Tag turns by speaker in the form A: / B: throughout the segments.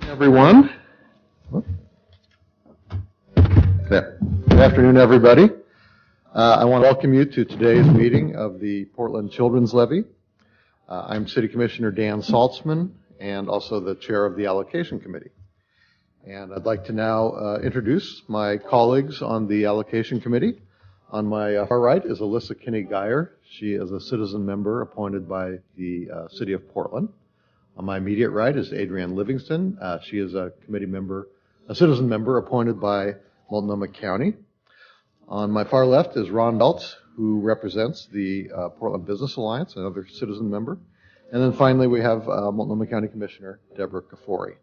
A: Everyone. Good afternoon, everybody. I want to welcome you to today's meeting of the Portland Children's Levy. I'm City Commissioner Dan Saltzman and also the chair of the Allocation Committee. And I'd like to now introduce my colleagues on the Allocation Committee. On my far right is Alyssa Kinney-Geyer. She is a citizen member appointed by the City of Portland. On my immediate right is Adrienne Livingston. She is a committee member, a citizen member appointed by Multnomah County. On my far left is Ron Beltz, who represents the Portland Business Alliance, another citizen member. And then finally we have Multnomah County Commissioner Deborah Kafori.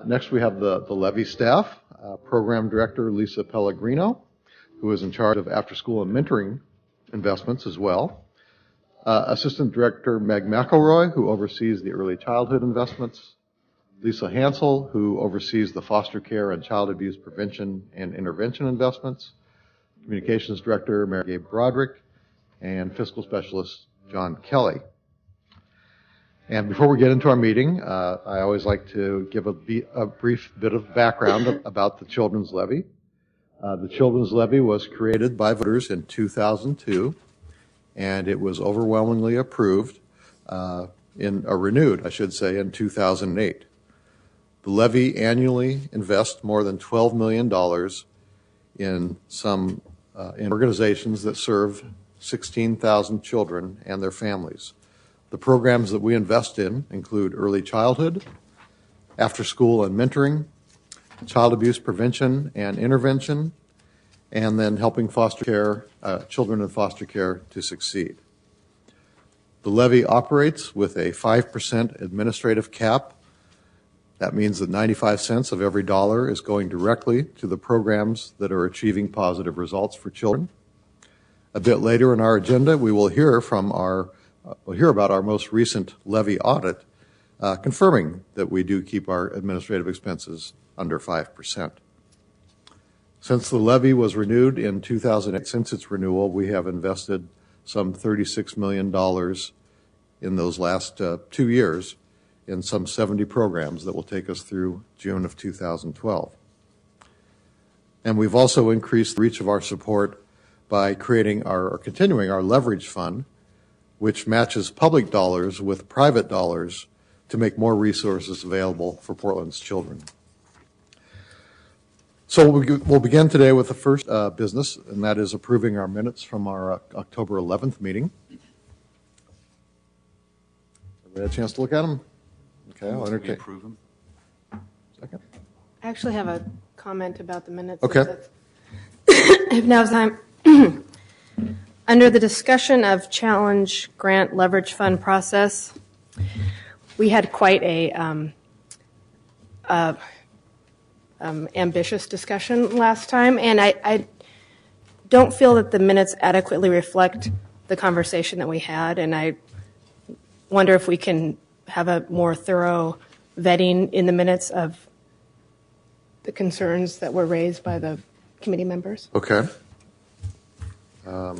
A: Next we have the Levy staff, Program Director Lisa Pellegrino, who is in charge of after-school and mentoring investments as well. Assistant Director Meg McElroy, who oversees the early childhood investments. Lisa Hansel, who oversees the foster care and child abuse prevention and intervention investments. Communications Director Mary Gabe Broderick, and Fiscal Specialist John Kelly. And before we get into our meeting, I always like to give a brief bit of background about the Children's Levy. The Children's Levy was created by voters in 2002. And it was overwhelmingly approved, renewed, I should say, in 2008. The levy annually invests more than $12 million in organizations that serve 16,000 children and their families. The programs that we invest in include early childhood, after school and mentoring, child abuse prevention and intervention, and then helping foster care, children in foster care to succeed. The levy operates with a 5% administrative cap. That means that 95 cents of every dollar is going directly to the programs that are achieving positive results for children. A bit later in our agenda, we will hear about our most recent levy audit, confirming that we do keep our administrative expenses under 5%. Since the levy was renewed in 2008, since its renewal, we have invested some $36 million in those last 2 years in some 70 programs that will take us through June of 2012. And we've also increased the reach of our support by continuing our leverage fund, which matches public dollars with private dollars to make more resources available for Portland's children. So we'll begin today with the first business, and that is approving our minutes from our October 11th meeting. Everybody had a chance to look at them? Okay, I'll entertain.
B: Approve them.
A: Second.
C: I actually have a comment about the minutes.
A: Okay.
C: If now's time. Under the discussion of challenge grant leverage fund process, we had quite a ambitious discussion last time, and I don't feel that the minutes adequately reflect the conversation that we had, and I wonder if we can have a more thorough vetting in the minutes of the concerns that were raised by the committee members.
A: Okay. I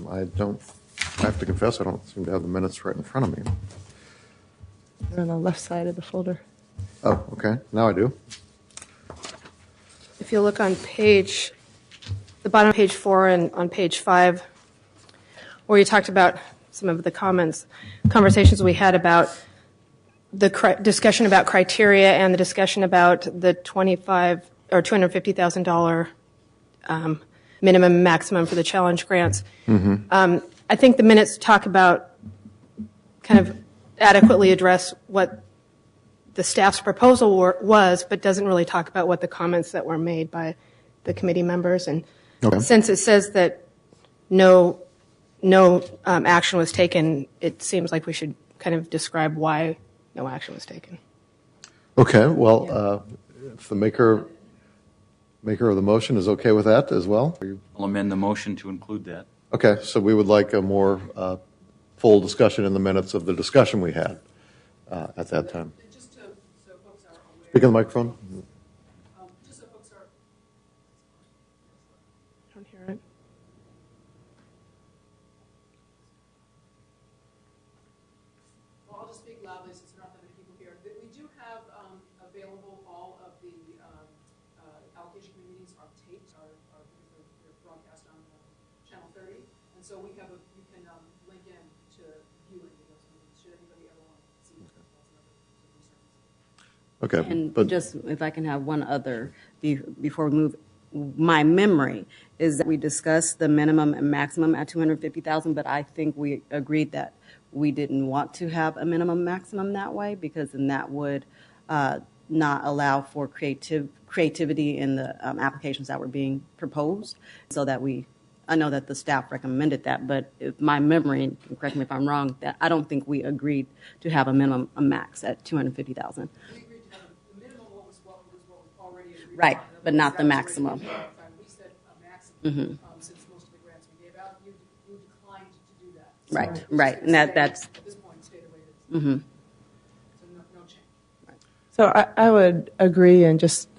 A: have to confess, I don't seem to have the minutes right in front of me.
C: They're on the left side of the folder.
A: Oh, okay. Now I do.
C: If you look on the bottom of page 4 and on page 5, where you talked about some of the conversations we had about the discussion about criteria and the discussion about the $250,000 minimum maximum for the challenge grants. Mm-hmm. I think the minutes talk about kind of adequately address what the staff's proposal was, but doesn't really talk about what the comments that were made by the committee members. And okay. Since it says that no action was taken, it seems like we should kind of describe why no action was taken.
A: Okay. Well, if the maker of the motion is okay with that as well.
B: I'll amend the motion to include that.
A: Okay. So we would like a more full discussion in the minutes of the discussion we had at that time.
D: So folks are aware.
A: Speak on the microphone.
D: Just so folks are.
C: I don't hear it.
D: Well, I'll just speak loudly since there aren't that many people here. We do have available And so we can link in to view any of those meetings, should anybody ever want to see them. That's another concern.
A: Okay,
E: And
A: but
E: just if I can have one other before we move, my memory is that we discussed the minimum and maximum at 250,000, but I think we agreed that we didn't want to have a minimum maximum that way because then that would not allow for creativity in the applications that were being proposed. So that I know that the staff recommended that, but if my memory, and correct me if I'm wrong, that I don't think we agreed to have a max at 250,000.
D: We agreed to have the minimum what was already agreed
E: Right,
D: upon.
E: but not the
D: That was
E: maximum.
D: already agreed upon. We said a maximum, since most of the grants we gave out, you declined to do that. So
E: Right,
D: it's
E: right,
D: gonna
E: and
D: stay-
E: that's.
D: At this point, stay the way it is. So no change.
F: So I would agree and just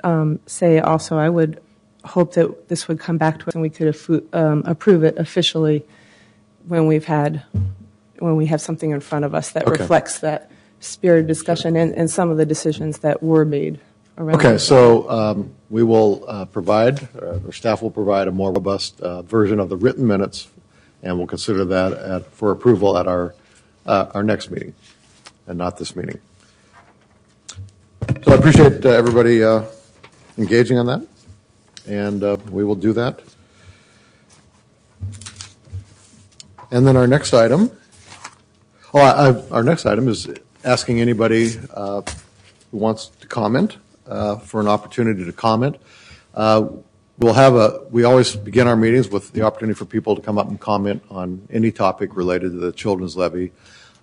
F: say also I would hope that this would come back to us and we could approve it officially when we have something in front of us that
A: Okay.
F: reflects that spirited discussion and some of the decisions that were made around.
A: Okay,
F: this.
A: so we will provide, or staff will provide a more robust version of the written minutes, and we'll consider that for approval at our next meeting, and not this meeting. So I appreciate everybody engaging on that, and we will do that. And then our next item is asking anybody who wants to comment for an opportunity to comment. We always begin our meetings with the opportunity for people to come up and comment on any topic related to the Children's Levy.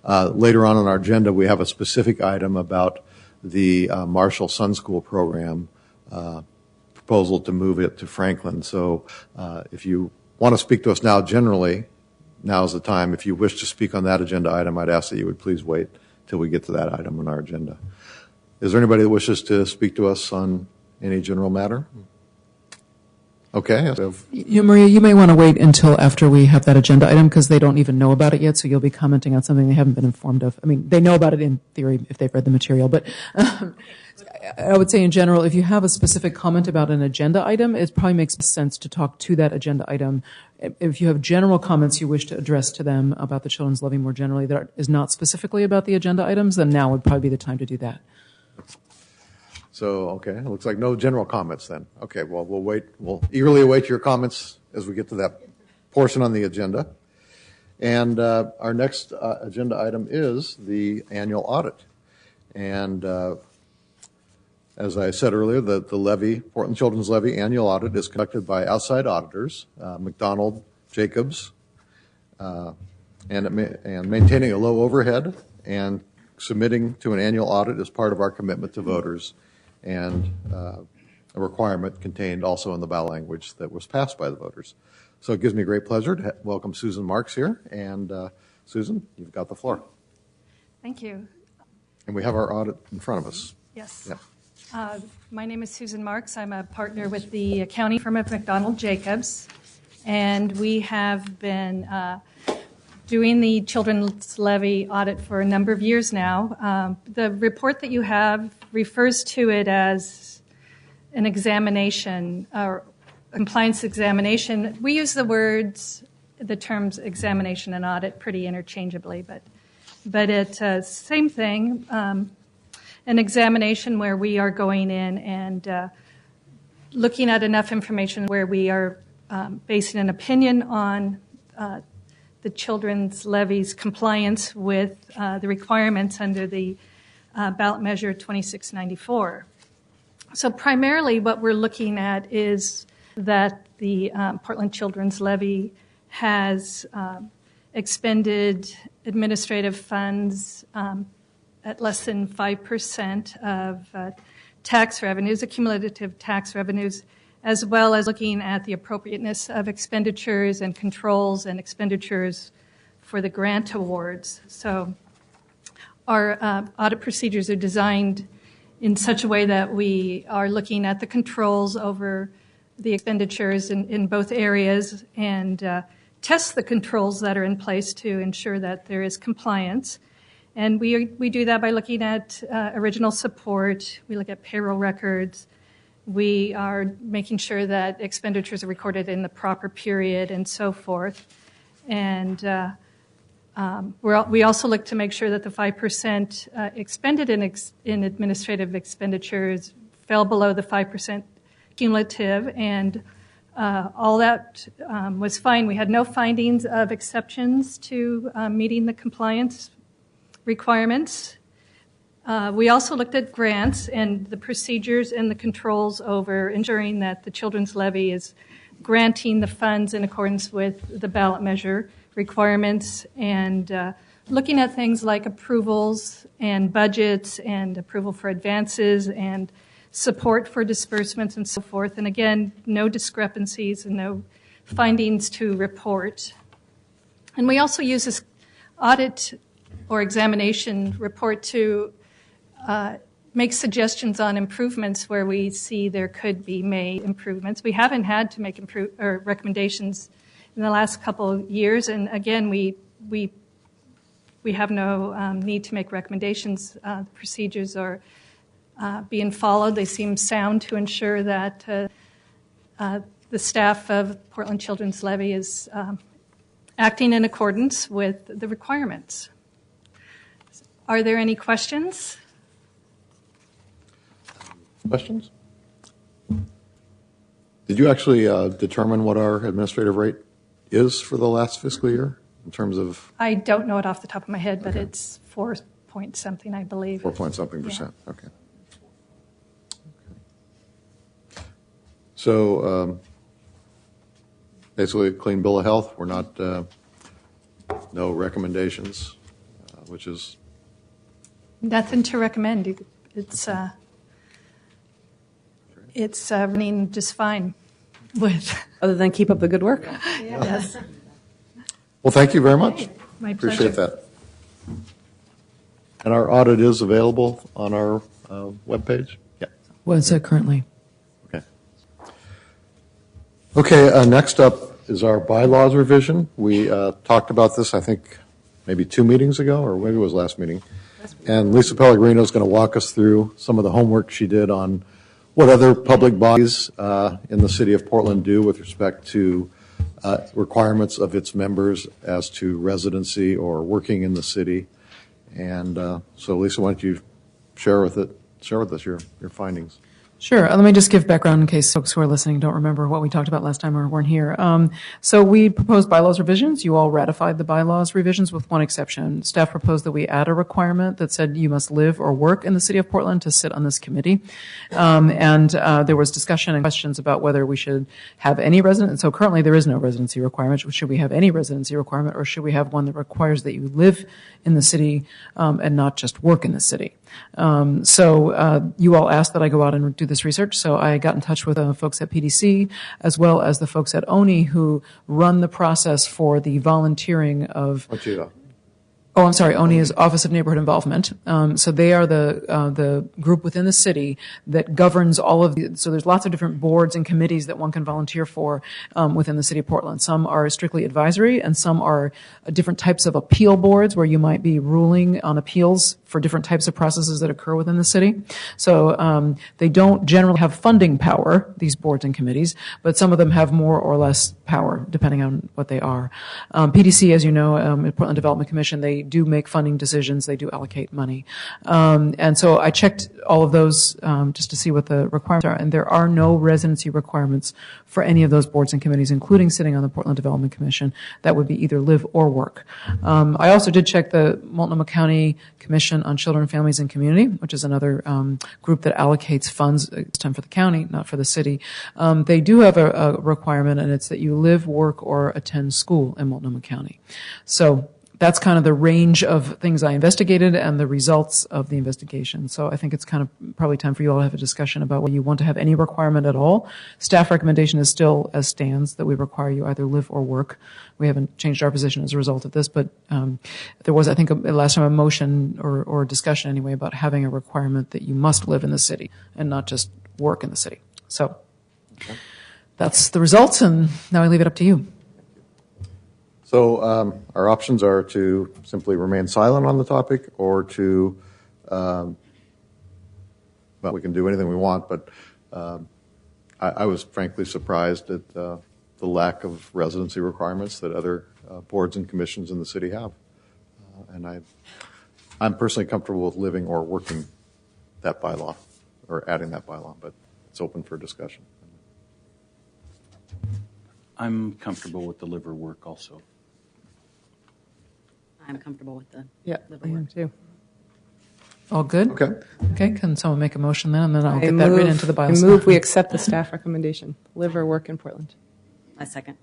A: Later on our agenda, we have a specific item about the Marshall Sun School program proposal to move it to Franklin. So if you want to speak to us now generally, now is the time. If you wish to speak on that agenda item, I'd ask that you would please wait till we get to that item on our agenda. Is there anybody that wishes to speak to us on any general matter? Okay.
G: Maria, you may want to wait until after we have that agenda item because they don't even know about it yet, so you'll be commenting on something they haven't been informed of. I mean, they know about it in theory if they've read the material, but I would say in general, if you have a specific comment about an agenda item, it probably makes sense to talk to that agenda item. If you have general comments you wish to address to them about the Children's Levy more generally that is not specifically about the agenda items, then now would probably be the time to do that.
A: So, okay, it looks like no general comments then. Okay, well, we'll wait. We'll eagerly await your comments as we get to that portion on the agenda. And our next agenda item is the annual audit. And as I said earlier, the Levy, Portland Children's Levy annual audit is conducted by outside auditors, McDonald, Jacobs, and maintaining a low overhead and submitting to an annual audit is part of our commitment to voters and a requirement contained also in the ballot language that was passed by the voters. So it gives me great pleasure to welcome Susan Marks here. And Susan, you've got the floor.
H: Thank you.
A: And we have our audit in front of us.
H: Yes.
A: Yeah.
H: My name is Susan Marks. I'm a partner with the accounting firm of McDonald Jacobs, and we have been doing the Children's Levy audit for a number of years now. The report that you have refers to it as an examination or compliance examination. We use the terms examination and audit pretty interchangeably, but it's same thing. An examination where we are going in and looking at enough information where we are basing an opinion on the Children's Levy's compliance with the requirements under the ballot measure 2694. So primarily what we're looking at is that the Portland Children's Levy has expended administrative funds at less than 5% of tax revenues, accumulative tax revenues, as well as looking at the appropriateness of expenditures and controls and expenditures for the grant awards. So our audit procedures are designed in such a way that we are looking at the controls over the expenditures in both areas and test the controls that are in place to ensure that there is compliance. And we do that by looking at original support. We look at payroll records. We are making sure that expenditures are recorded in the proper period and so forth. And we also look to make sure that the 5% expended in administrative expenditures fell below the 5% cumulative, and all that was fine. We had no findings of exceptions to meeting the compliance requirements. We also looked at grants and the procedures and the controls over ensuring that the Children's Levy is granting the funds in accordance with the ballot measure requirements, and looking at things like approvals and budgets and approval for advances and support for disbursements and so forth. And again, no discrepancies and no findings to report. And we also use this audit or examination report to make suggestions on improvements where we see there could be made improvements. We haven't had to make recommendations in the last couple of years, and again, we have no need to make recommendations. Procedures are being followed. They seem sound to ensure that the staff of Portland Children's Levy is acting in accordance with the requirements. Are there any questions?
A: Questions? Did you actually determine what our administrative rate is for the last fiscal year in terms of?
H: I don't know it off the top of my head, but
A: Okay.
H: it's 4 point something, I believe.
A: 4.something%. Okay. So basically, a clean bill of health. We're not, no recommendations, which is,
H: Nothing to recommend. It's running just fine with.
F: Other than keep up the good work?
H: Yes.
A: well, thank you very much.
H: My
A: Appreciate
H: pleasure.
A: that. And our audit is available on our webpage? Yeah.
G: What's it currently?
A: Okay. Okay, next up is our bylaws revision. We talked about this, I think, maybe 2 meetings ago, or maybe it was last meeting. And Lisa Pellegrino is going to walk us through some of the homework she did on what other public bodies in the city of Portland do with respect to requirements of its members as to residency or working in the city. And so, Lisa, why don't you share with us your findings?
G: Sure. Let me just give background in case folks who are listening don't remember what we talked about last time or weren't here. So we proposed bylaws revisions. You all ratified the bylaws revisions with one exception. Staff proposed that we add a requirement that said you must live or work in the city of Portland to sit on this committee. And there was discussion and questions about whether we should have any resident. So currently there is no residency requirement. Should we have any residency requirement, or should we have one that requires that you live in the city and not just work in the city? So you all asked that I go out and do this research, so I got in touch with folks at PDC as well as the folks at ONI who run the process for the volunteering of. Oh, I'm sorry. ONI is Office of Neighborhood Involvement. So they are the group within the city that governs all of the. So there's lots of different boards and committees that one can volunteer for within the city of Portland. Some are strictly advisory, and some are different types of appeal boards where you might be ruling on appeals for different types of processes that occur within the city. So they don't generally have funding power, these boards and committees, but some of them have more or less power depending on what they are. PDC, as you know, Portland Development Commission, they do make funding decisions. They do allocate money. And so I checked all of those just to see what the requirements are, and there are no residency requirements for any of those boards and committees, including sitting on the Portland Development Commission. That would be either live or work. I also did check the Multnomah County Commission on Children, Families, and Community, which is another group that allocates funds, this time for the county, not for the city. They do have a requirement, and it's that you live, work, or attend school in Multnomah County. So that's kind of the range of things I investigated and the results of the investigation. So I think it's kind of probably time for you all to have a discussion about whether you want to have any requirement at all. Staff recommendation is still as stands, that we require you either live or work. We haven't changed our position as a result of this, but there was, I think, last time a motion or discussion anyway about having a requirement that you must live in the city and not just work in the city. So that's the results, and now I leave it up to you.
A: So our options are to simply remain silent on the topic, or to, well, we can do anything we want, but I was frankly surprised at the lack of residency requirements that other boards and commissions in the city have. And I'm personally comfortable with living or working that bylaw, or adding that bylaw, but it's open for discussion.
B: I'm comfortable with the liver work also.
E: I'm comfortable with the
F: Yeah,
E: liver
F: I am
E: work.
F: too.
G: All good?
A: Okay.
G: Okay, can someone make a motion then, and then I'll
F: I
G: get that
F: move-
G: right into the
F: I
G: bylaws.
F: move we accept the staff recommendation, live or work in Portland.
E: I second.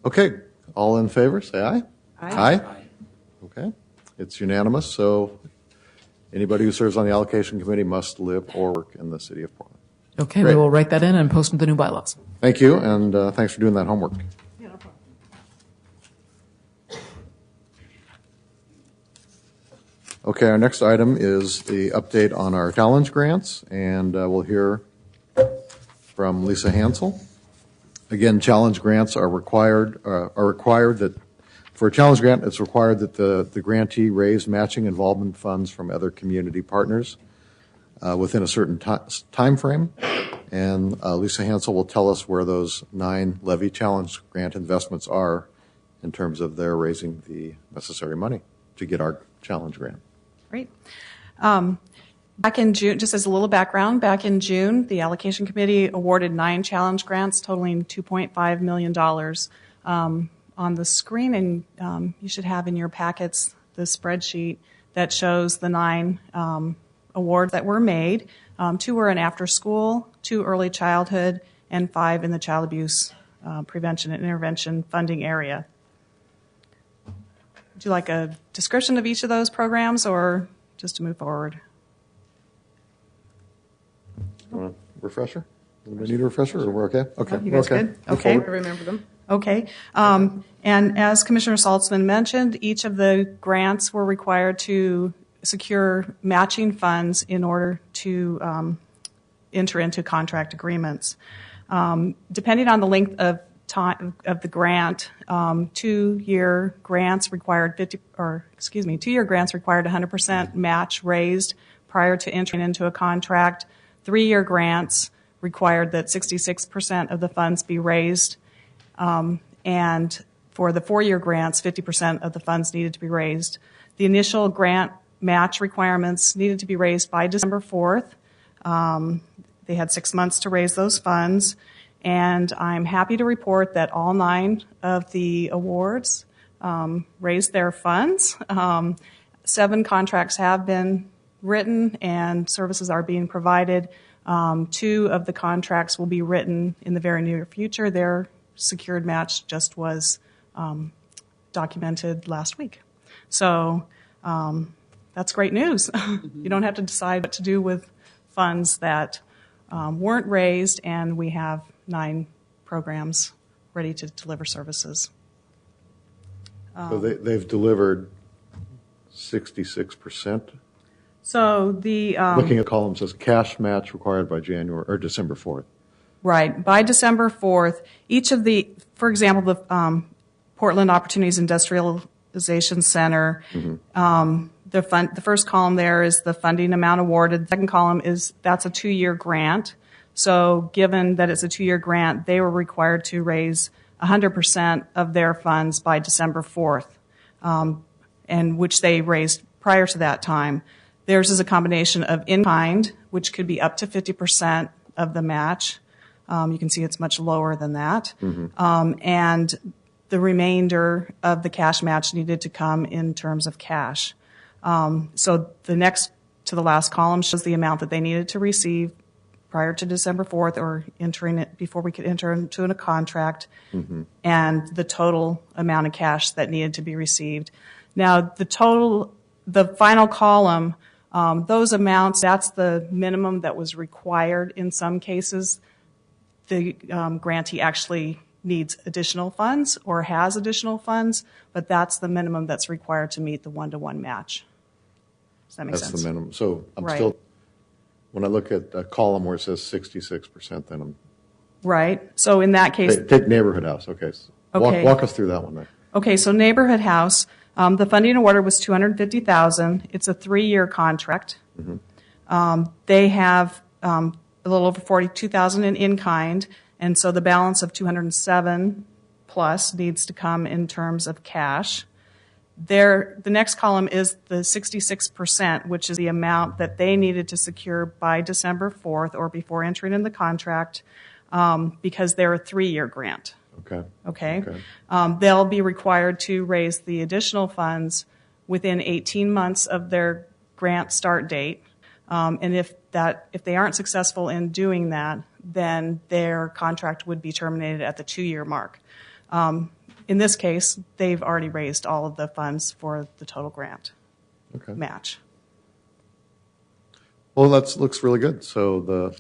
A: Okay, all in favor, say aye.
F: Aye.
A: Okay, it's unanimous, so anybody who serves on the allocation committee must live or work in the city of Portland.
G: Okay,
A: Great.
G: we will write that in and post the new bylaws.
A: Thank you, and thanks for doing that homework. Okay, our next item is the update on our challenge grants, and we'll hear from Lisa Hansel. Again, challenge grants are required that, for a challenge grant, it's required that the grantee raise matching involvement funds from other community partners within a certain time frame. And Lisa Hansel will tell us where those 9 Levy Challenge Grant investments are in terms of their raising the necessary money to get our challenge grant.
I: Great. Back in June, just as a little background, back in June, the allocation committee awarded 9 challenge grants totaling $2.5 million. On the screen, and you should have in your packets the spreadsheet that shows the 9 awards that were made. 2 were in after school, 2 early childhood, and 5 in the child abuse prevention and intervention funding area. Would you like a description of each of those programs, or just to move forward?
A: You want a refresher? Anybody need a refresher, or we're okay? Okay.
I: You guys
A: we're
I: good?
A: Move
I: Okay.
A: forward.
F: I remember them.
I: Okay. And as Commissioner Saltzman mentioned, each of the grants were required to secure matching funds in order to enter into contract agreements. Depending on the length of time of the grant, 2-year grants required 2-year grants required 100% match raised prior to entering into a contract. 3-year grants required that 66% of the funds be raised. And for the 4-year grants, 50% of the funds needed to be raised. The initial grant match requirements needed to be raised by December 4th. They had 6 months to raise those funds. And I'm happy to report that all 9 of the awards raised their funds. 7 contracts have been written and services are being provided. 2 of the contracts will be written in the very near future. Their secured match just was documented last week. So that's great news. You don't have to decide what to do with funds that weren't raised, and we have 9 programs ready to deliver services.
A: So they've delivered 66%.
I: So the
A: Looking at the column, says cash match required by January or December 4th.
I: right, by December 4th, each of the, for example, the Portland Opportunities Industrialization Center, the first column there is the funding amount awarded. The second column is that's a 2-year grant. So given that it's a 2-year grant, they were required to raise 100% of their funds by December 4th, and which they raised prior to that time. Theirs is a combination of in-kind, which could be up to 50% of the match. You can see it's much lower than that. And the remainder of the cash match needed to come in terms of cash. So the next to the last column shows the amount that they needed to receive prior to December 4th or entering it before we could enter into a contract, and the total amount of cash that needed to be received. Now, the final column, those amounts, that's the minimum that was required in some cases. The grantee actually needs additional funds or has additional funds, but that's the minimum that's required to meet the 1-to-1 match. Does that make sense?
A: That's the minimum. So I'm
I: Right.
A: still, when I look at a column where it says 66%, then I'm,
I: Right. So in that case,
A: take neighborhood house. Okay. So
I: Okay.
A: Walk us through that one then.
I: okay, so Neighborhood House, the funding awarded was $250,000. It's a 3-year contract. They have a little over $42,000 in kind, and so the balance of $207 plus needs to come in terms of cash. The next column is the 66%, which is the amount that they needed to secure by December 4th or before entering in the contract, because they're a 3-year grant. Okay. They'll be required to raise the additional funds within 18 months of their grant start date. And if they aren't successful in doing that, then their contract would be terminated at the 2-year mark. In this case, they've already raised all of the funds for the total grant match.
A: Well, that looks really good. So the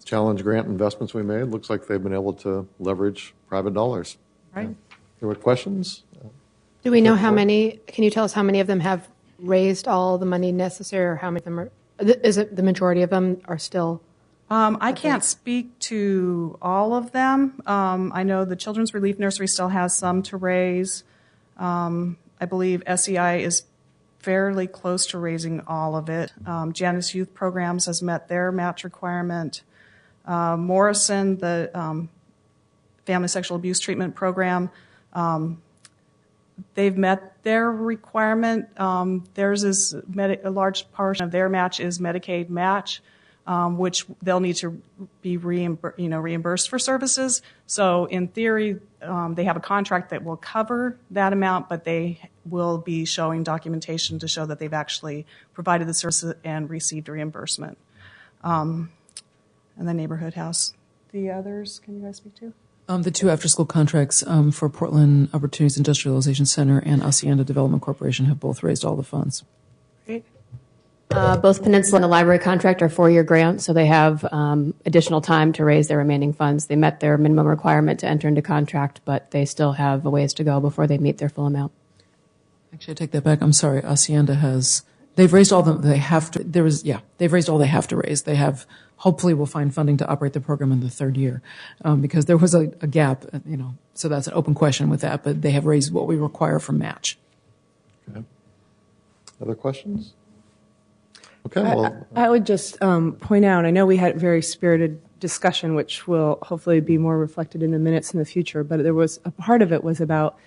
A: challenge grant investments we made, looks like they've been able to leverage private dollars.
I: Right.
A: There were questions?
C: Do we know how many, can you tell us how many of them have raised all the money necessary, or how many of them are, is it the majority of them are still?
I: I can't speak to all of them. I know the Children's Relief Nursery still has some to raise. I believe SEI is fairly close to raising all of it. Janus Youth Programs has met their match requirement. Morrison, the Family Sexual Abuse Treatment Program, they've met their requirement. Theirs is a large portion of their match is Medicaid match, which they'll need to be reimbursed for services. So in theory, they have a contract that will cover that amount, but they will be showing documentation to show that they've actually provided the services and received reimbursement. And the neighborhood house. The others, can you guys speak to?
G: The 2 after-school contracts for Portland Opportunities Industrialization Center and Hacienda Development Corporation have both raised all the funds.
I: Great.
J: Both Peninsula and the library contract are 4-year grants, so they have additional time to raise their remaining funds. They met their minimum requirement to enter into contract, but they still have a ways to go before they meet their full amount.
G: Actually, I take that back. I'm sorry. Hacienda they've raised all they have to, they've raised all they have to raise. They have, hopefully will find funding to operate the program in the 3rd year, because there was a gap, so that's an open question with that, but they have raised what we require for match.
A: Okay. Other questions? Okay, well.
F: I would just point out, I know we had a very spirited discussion, which will hopefully be more reflected in the minutes in the future, but there was a part of it was about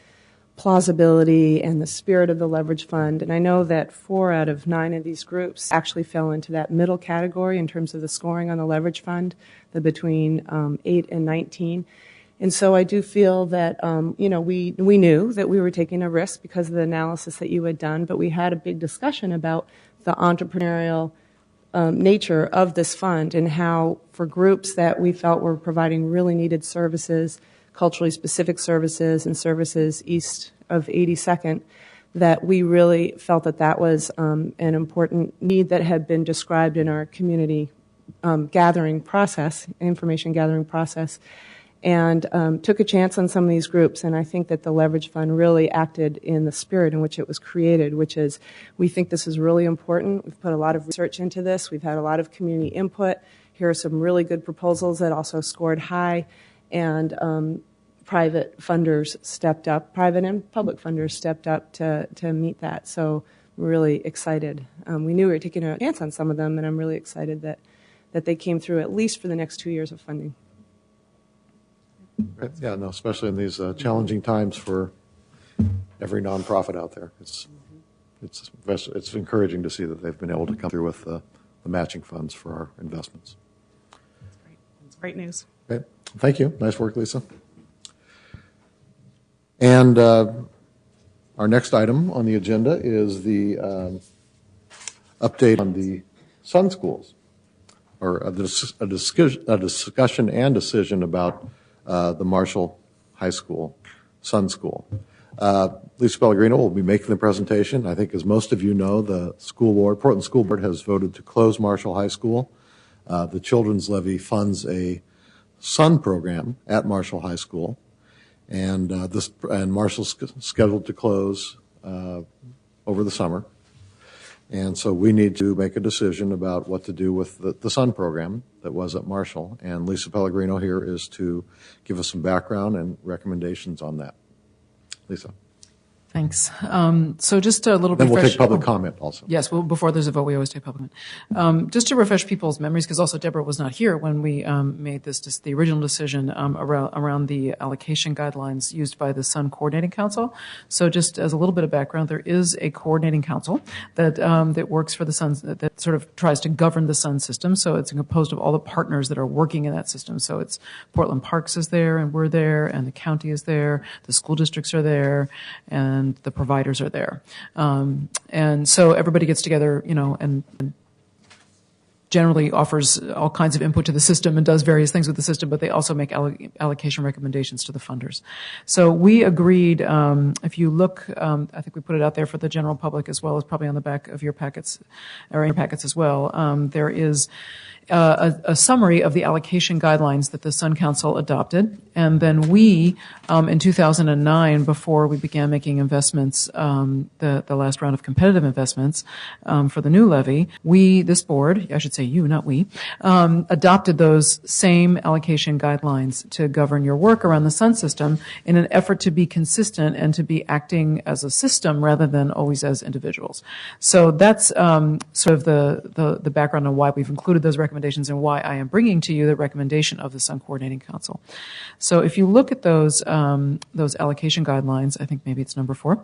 F: plausibility and the spirit of the leverage fund. And I know that 4 out of 9 of these groups actually fell into that middle category in terms of the scoring on the leverage fund, the between 8 and 19. And so I do feel that, we knew that we were taking a risk because of the analysis that you had done, but we had a big discussion about the entrepreneurial nature of this fund and how for groups that we felt were providing really needed services, culturally specific services and services east of 82nd, that we really felt that was an important need that had been described in our community gathering process, information gathering process, and took a chance on some of these groups. And I think that the Leverage Fund really acted in the spirit in which it was created, which is we think this is really important. We've put a lot of research into this. We've had a lot of community input. Here are some really good proposals that also scored high, and private funders stepped up, private and public funders stepped up to meet that. So we're really excited. We knew we were taking a chance on some of them, and I'm really excited that they came through at least for the next 2 years of funding.
A: Yeah, no, especially in these challenging times for every nonprofit out there. It's encouraging to see that they've been able to come through with the matching funds for our investments.
I: That's great. It's great news.
A: Okay. Thank you. Nice work, Lisa. And our next item on the agenda is the update on the Sun Schools, or a discussion and decision about the Marshall High School, Sun School. Lisa Pellegrino will be making the presentation. I think, as most of you know, the school board, Portland School Board, has voted to close Marshall High School. The Children's Levy funds a Sun program at Marshall High School, and Marshall's scheduled to close over the summer. And so we need to make a decision about what to do with the Sun program that was at Marshall. And Lisa Pellegrino here is to give us some background and recommendations on that. Lisa.
G: Thanks. So just a little
A: Then we'll
G: refresh.
A: take public comment also.
G: Yes, well, before there's a vote, we always take public comment. Just to refresh people's memories, because also Deborah was not here when we made the original decision around the allocation guidelines used by the Sun Coordinating Council. So just as a little bit of background, there is a coordinating council that works for the Sun, that sort of tries to govern the Sun system. So it's composed of all the partners that are working in that system. So it's Portland Parks is there, and we're there, and the county is there, the school districts are there, and the providers are there. And so everybody gets together, and generally offers all kinds of input to the system and does various things with the system, but they also make allocation recommendations to the funders. So we agreed, if you look, I think we put it out there for the general public as well as probably on the back of your packets, or in your packets as well, there is a summary of the allocation guidelines that the Sun Council adopted. And then we, in 2009, before we began making investments, the last round of competitive investments for the new levy, this board, I should say you, not we, adopted those same allocation guidelines to govern your work around the Sun system in an effort to be consistent and to be acting as a system rather than always as individuals. So that's sort of the background on why we've included those recommendations and why I am bringing to you the recommendation of the Sun Coordinating Council. So if you look at those allocation guidelines, I think maybe it's number 4,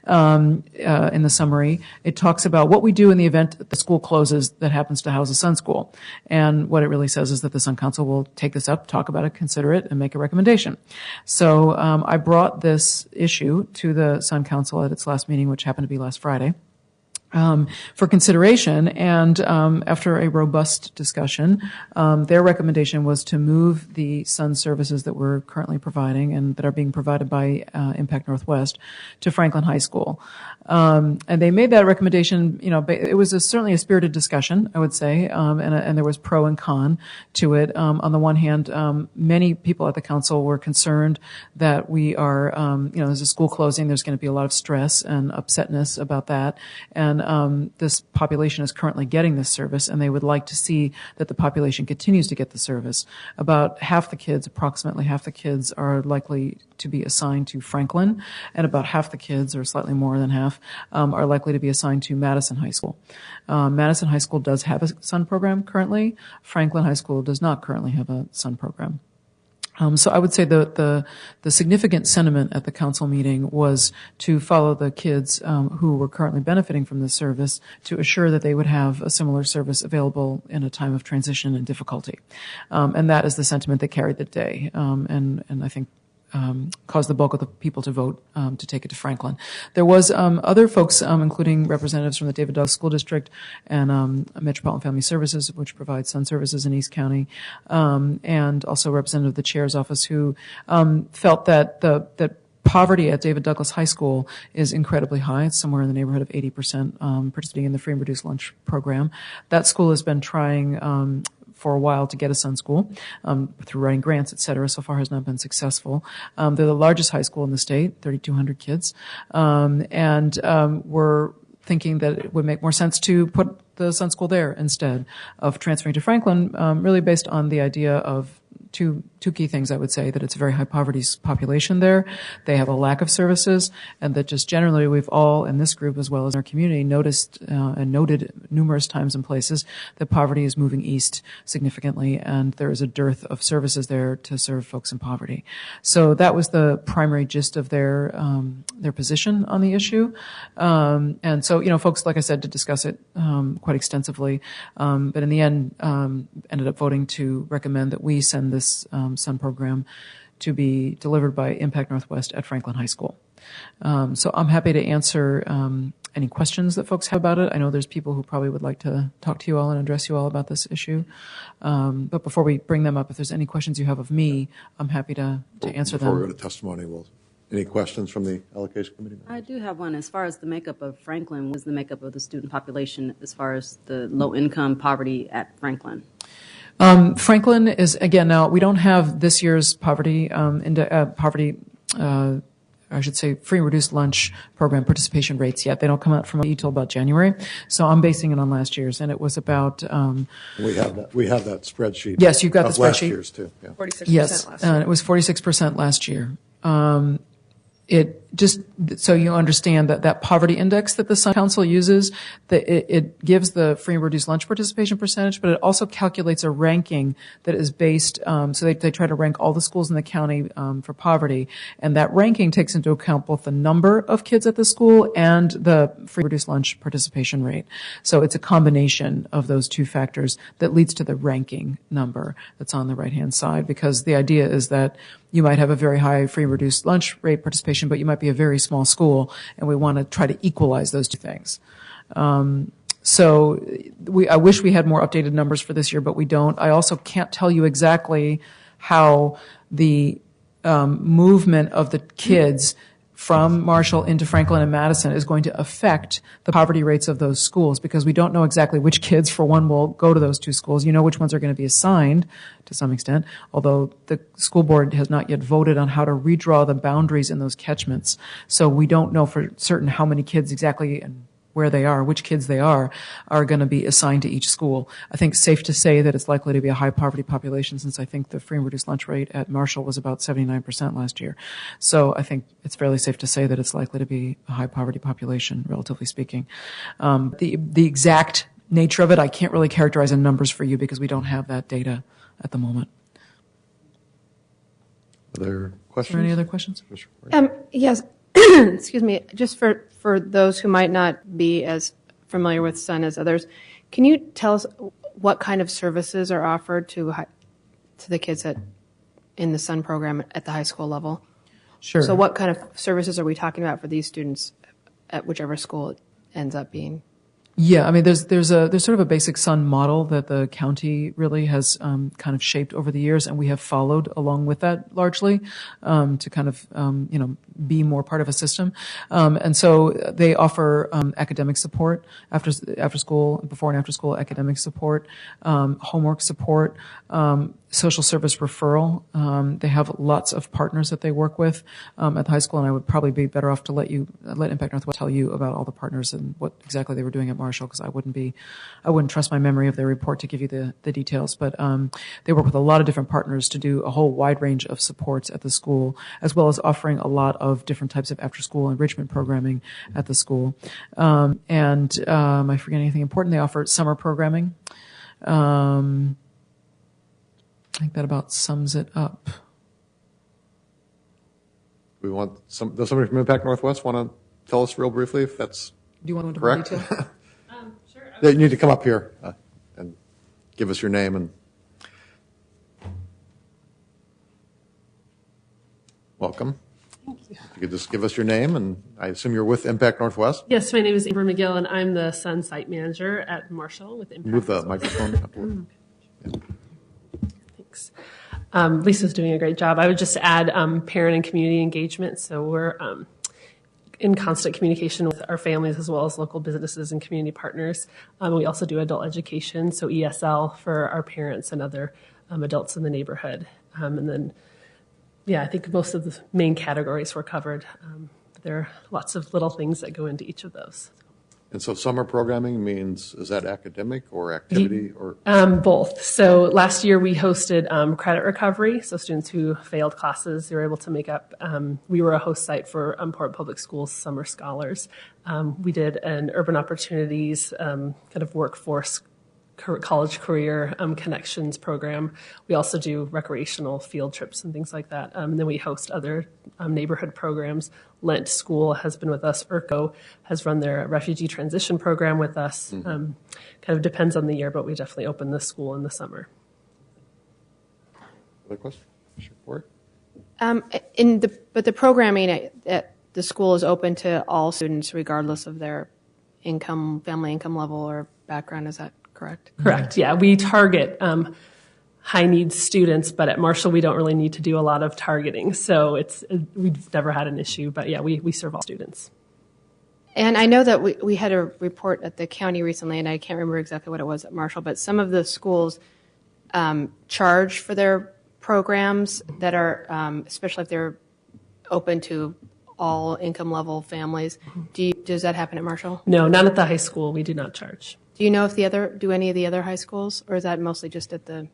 G: in the summary, it talks about what we do in the event that the school closes that happens to house a Sun school. And what it really says is that the Sun Council will take this up, talk about it, consider it, and make a recommendation. So I brought this issue to the Sun Council at its last meeting, which happened to be last Friday, for consideration, and after a robust discussion, their recommendation was to move the Sun services that we're currently providing and that are being provided by Impact Northwest to Franklin High School. And they made that recommendation, it was certainly a spirited discussion, I would say, and there was pro and con to it. On the one hand, many people at the council were concerned that we are, there's a school closing, there's going to be a lot of stress and upsetness about that, and this population is currently getting this service, and they would like to see that the population continues to get the service. About approximately half the kids are likely to be assigned to Franklin, and about half the kids, or slightly more than half, are likely to be assigned to Madison High School. Madison High School does have a Sun program currently. Franklin High School does not currently have a Sun program. So I would say the significant sentiment at the council meeting was to follow the kids who were currently benefiting from this service, to assure that they would have a similar service available in a time of transition and difficulty. And that is the sentiment that carried the day. And I think caused the bulk of the people to vote to take it to Franklin. There was other folks, including representatives from the David Douglas School District and Metropolitan Family Services, which provides Sun services in East County, and also a representative of the chair's office, who felt that that poverty at David Douglas High School is incredibly high. It's somewhere in the neighborhood of 80% participating in the free and reduced lunch program. That school has been trying for a while to get a Sun school through writing grants, et cetera. So far has not been successful. They're the largest high school in the state, 3,200 kids. And we're thinking that it would make more sense to put the Sun school there instead of transferring to Franklin, really based on the idea of two key things, I would say: that it's a very high poverty population there, they have a lack of services, and that just generally we've all, in this group as well as in our community, noticed and noted numerous times and places that poverty is moving east significantly, and there is a dearth of services there to serve folks in poverty. So that was the primary gist of their position on the issue. And so, folks, like I said, did discuss it quite extensively, but in the end ended up voting to recommend that we send this Sun program to be delivered by Impact Northwest at Franklin High School. So I'm happy to answer any questions that folks have about it. I know there's people who probably would like to talk to you all and address you all about this issue. But before we bring them up, if there's any questions you have of me, I'm happy to answer them.
A: Before we go to testimony, any questions from the allocation committee?
E: I do have one. As far as the makeup of Franklin, what is the makeup of the student population as far as the low-income poverty at Franklin?
G: Franklin is, again, now we don't have this year's free and reduced lunch program participation rates yet. They don't come out from until about January. So I'm basing it on last year's, and it was about.
A: We have that spreadsheet.
G: Yes, you've got the spreadsheet.
A: Last year's too. Yeah.
C: 46%
G: yes,
C: last year.
G: it was 46% last year. just so you understand that poverty index that the Sun Council uses, it gives the free and reduced lunch participation percentage, but it also calculates a ranking that is based, so they try to rank all the schools in the county for poverty, and that ranking takes into account both the number of kids at the school and the free and reduced lunch participation rate. So it's a combination of those two factors that leads to the ranking number that's on the right-hand side, because the idea is that you might have a very high free and reduced lunch rate participation, but you might be a very small school, and we want to try to equalize those two things. So I wish we had more updated numbers for this year, but we don't. I also can't tell you exactly how the movement of the kids from Marshall into Franklin and Madison is going to affect the poverty rates of those schools, because we don't know exactly which kids, for one, will go to those two schools. You know which ones are going to be assigned to some extent, although the school board has not yet voted on how to redraw the boundaries in those catchments. So we don't know for certain how many kids exactly and where they are, which kids they are going to be assigned to each school. I think it's safe to say that it's likely to be a high poverty population, since I think the free and reduced lunch rate at Marshall was about 79% last year. So I think it's fairly safe to say that it's likely to be a high poverty population, relatively speaking. The exact nature of it, I can't really characterize in numbers for you because we don't have that data at the moment.
A: Other questions?
G: Are there any other questions?
C: Yes. Excuse me. Just for those who might not be as familiar with Sun as others, can you tell us what kind of services are offered to the kids in the Sun program at the high school level?
G: Sure.
C: So what kind of services are we talking about for these students at whichever school it ends up being?
G: Yeah, I mean, there's sort of a basic Sun model that the county really has kind of shaped over the years, and we have followed along with that largely to kind of be more part of a system. And so they offer academic support after school, before and after school academic support, homework support, social service referral. They have lots of partners that they work with at the high school, and I would probably be better off to let Impact Northwest tell you about all the partners and what exactly they were doing at Marshall, because I wouldn't trust my memory of their report to give you the details. But they work with a lot of different partners to do a whole wide range of supports at the school, as well as offering a lot of different types of after-school enrichment programming at the school. Am I forgetting anything important? They offer summer programming. I think that about sums it up.
A: Does somebody from Impact Northwest want to tell us real briefly if that's
G: Do you want to go
A: correct?
G: into more detail?
D: Sure.
A: You need to come up here and give us your name and welcome.
K: Thank you.
A: You could just give us your name, and I assume you're with Impact Northwest.
K: Yes, my name is Amber McGill, and I'm the Sun site manager at Marshall with Impact.
A: Move the
K: Northwest.
A: microphone up a little.
K: Thanks. Lisa's doing a great job. I would just add parent and community engagement. So we're in constant communication with our families as well as local businesses and community partners. We also do adult education, so ESL for our parents and other adults in the neighborhood. And then, yeah, I think most of the main categories were covered. There are lots of little things that go into each of those.
A: And so summer programming means, is that academic or activity or?
K: Both. So last year we hosted credit recovery. So students who failed classes, they were able to make up. We were a host site for Portland Public Schools Summer Scholars. We did an urban opportunities kind of workforce college career connections program. We also do recreational field trips and things like that. And then we host other neighborhood programs. Lent School has been with us. ERCO has run their refugee transition program with us. Kind of depends on the year, but we definitely open the school in the summer.
A: Other question? Report?
C: But the programming at the school is open to all students regardless of their income, family income level or background. Is that correct?
K: Correct. Yeah, we target high needs students, but at Marshall we don't really need to do a lot of targeting. So we've never had an issue, but yeah, we serve all students.
C: And I know that we had a report at the county recently, and I can't remember exactly what it was at Marshall, but some of the schools charge for their programs that are, especially if they're open to all income level families. Does that happen at Marshall?
K: No, not at the high school. We do not charge.
C: Do you know if do any of the other high schools, or is that mostly just at the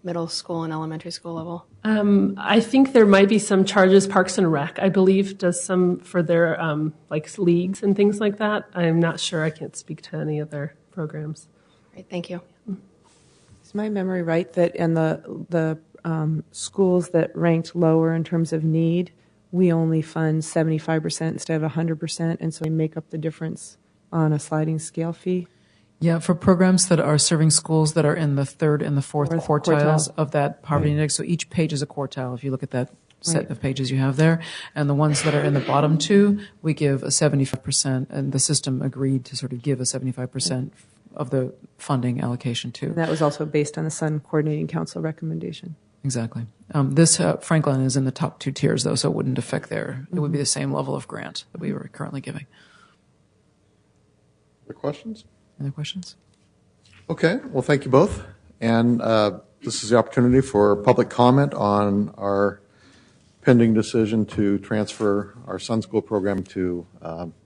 C: middle school and elementary school level?
K: I think there might be some charges. Parks and Rec, I believe, does some for their like leagues and things like that. I'm not sure. I can't speak to any other programs.
C: Great, thank you.
F: Is my memory right that in the schools that ranked lower in terms of need, we only fund 75% instead of 100%, and so we make up the difference on a sliding scale fee?
G: Yeah, for programs that are serving schools that are in the third and the fourth quartiles of that poverty index. So each page is a quartile, if you look at that set of pages you have there. And the ones that are in the bottom two, we give a 75%, and the system agreed to sort of give a 75% of the funding allocation to.
F: And that was also based on the Sun Coordinating Council recommendation.
G: Exactly. This Franklin is in the top two tiers, though, so it wouldn't affect there. It would be the same level of grant that we were currently giving.
A: Other questions?
G: Other questions?
A: Okay, well, thank you both. And this is the opportunity for public comment on our pending decision to transfer our Sun School program to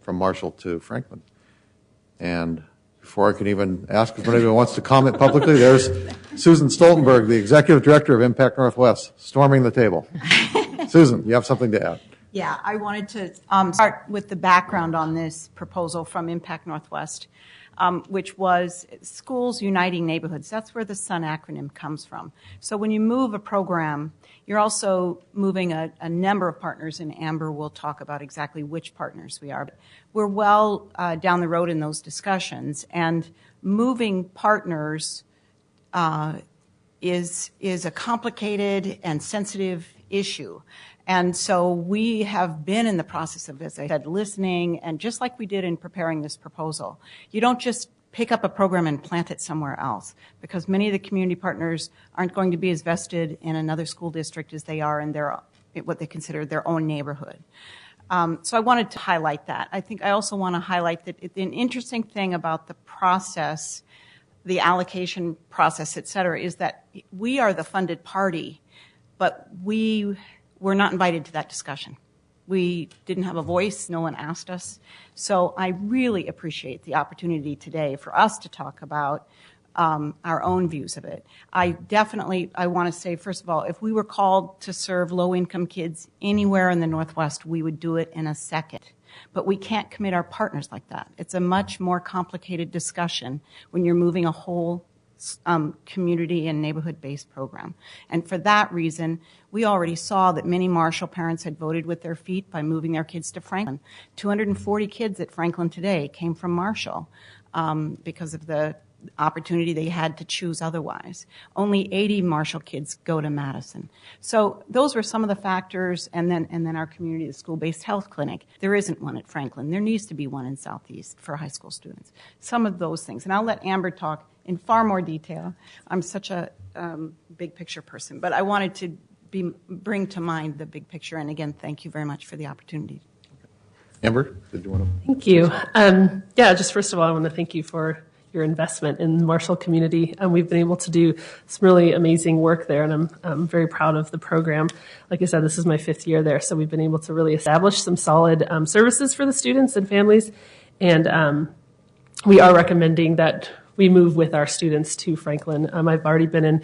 A: from Marshall to Franklin. And before I can even ask if anybody wants to comment publicly, there's Susan Stoltenberg, the Executive Director of Impact Northwest, storming the table. Susan, you have something to add.
L: Yeah, I wanted to start with the background on this proposal from Impact Northwest, which was Schools Uniting Neighborhoods. That's where the SUN acronym comes from. So when you move a program, you're also moving a number of partners, and Amber will talk about exactly which partners we are. But we're well down the road in those discussions, and moving partners is a complicated and sensitive issue. And so we have been in the process of, as I said, listening, and just like we did in preparing this proposal, you don't just pick up a program and plant it somewhere else, because many of the community partners aren't going to be as vested in another school district as they are in what they consider their own neighborhood. So I wanted to highlight that. I think I also want to highlight that an interesting thing about the process, the allocation process, et cetera, is that we are the funded party, but we were not invited to that discussion. We didn't have a voice. No one asked us. So I really appreciate the opportunity today for us to talk about our own views of it. I want to say, first of all, if we were called to serve low-income kids anywhere in the Northwest, we would do it in a second. But we can't commit our partners like that. It's a much more complicated discussion when you're moving a whole community and neighborhood-based program. And for that reason, we already saw that many Marshall parents had voted with their feet by moving their kids to Franklin. 240 kids at Franklin today came from Marshall because of the opportunity they had to choose otherwise. Only 80 Marshall kids go to Madison. So those were some of the factors, and then our community, the school-based health clinic. There isn't one at Franklin. There needs to be one in Southeast for high school students. Some of those things. And I'll let Amber talk in far more detail. I'm such a big picture person, but I wanted to bring to mind the big picture. And again, thank you very much for the opportunity.
A: Amber, did you want to?
K: Thank you. Just first of all, I want to thank you for your investment in the Marshall community. We've been able to do some really amazing work there, and I'm very proud of the program. Like I said, this is my 5th year there, so we've been able to really establish some solid services for the students and families. And we are recommending that we move with our students to Franklin. I've already been in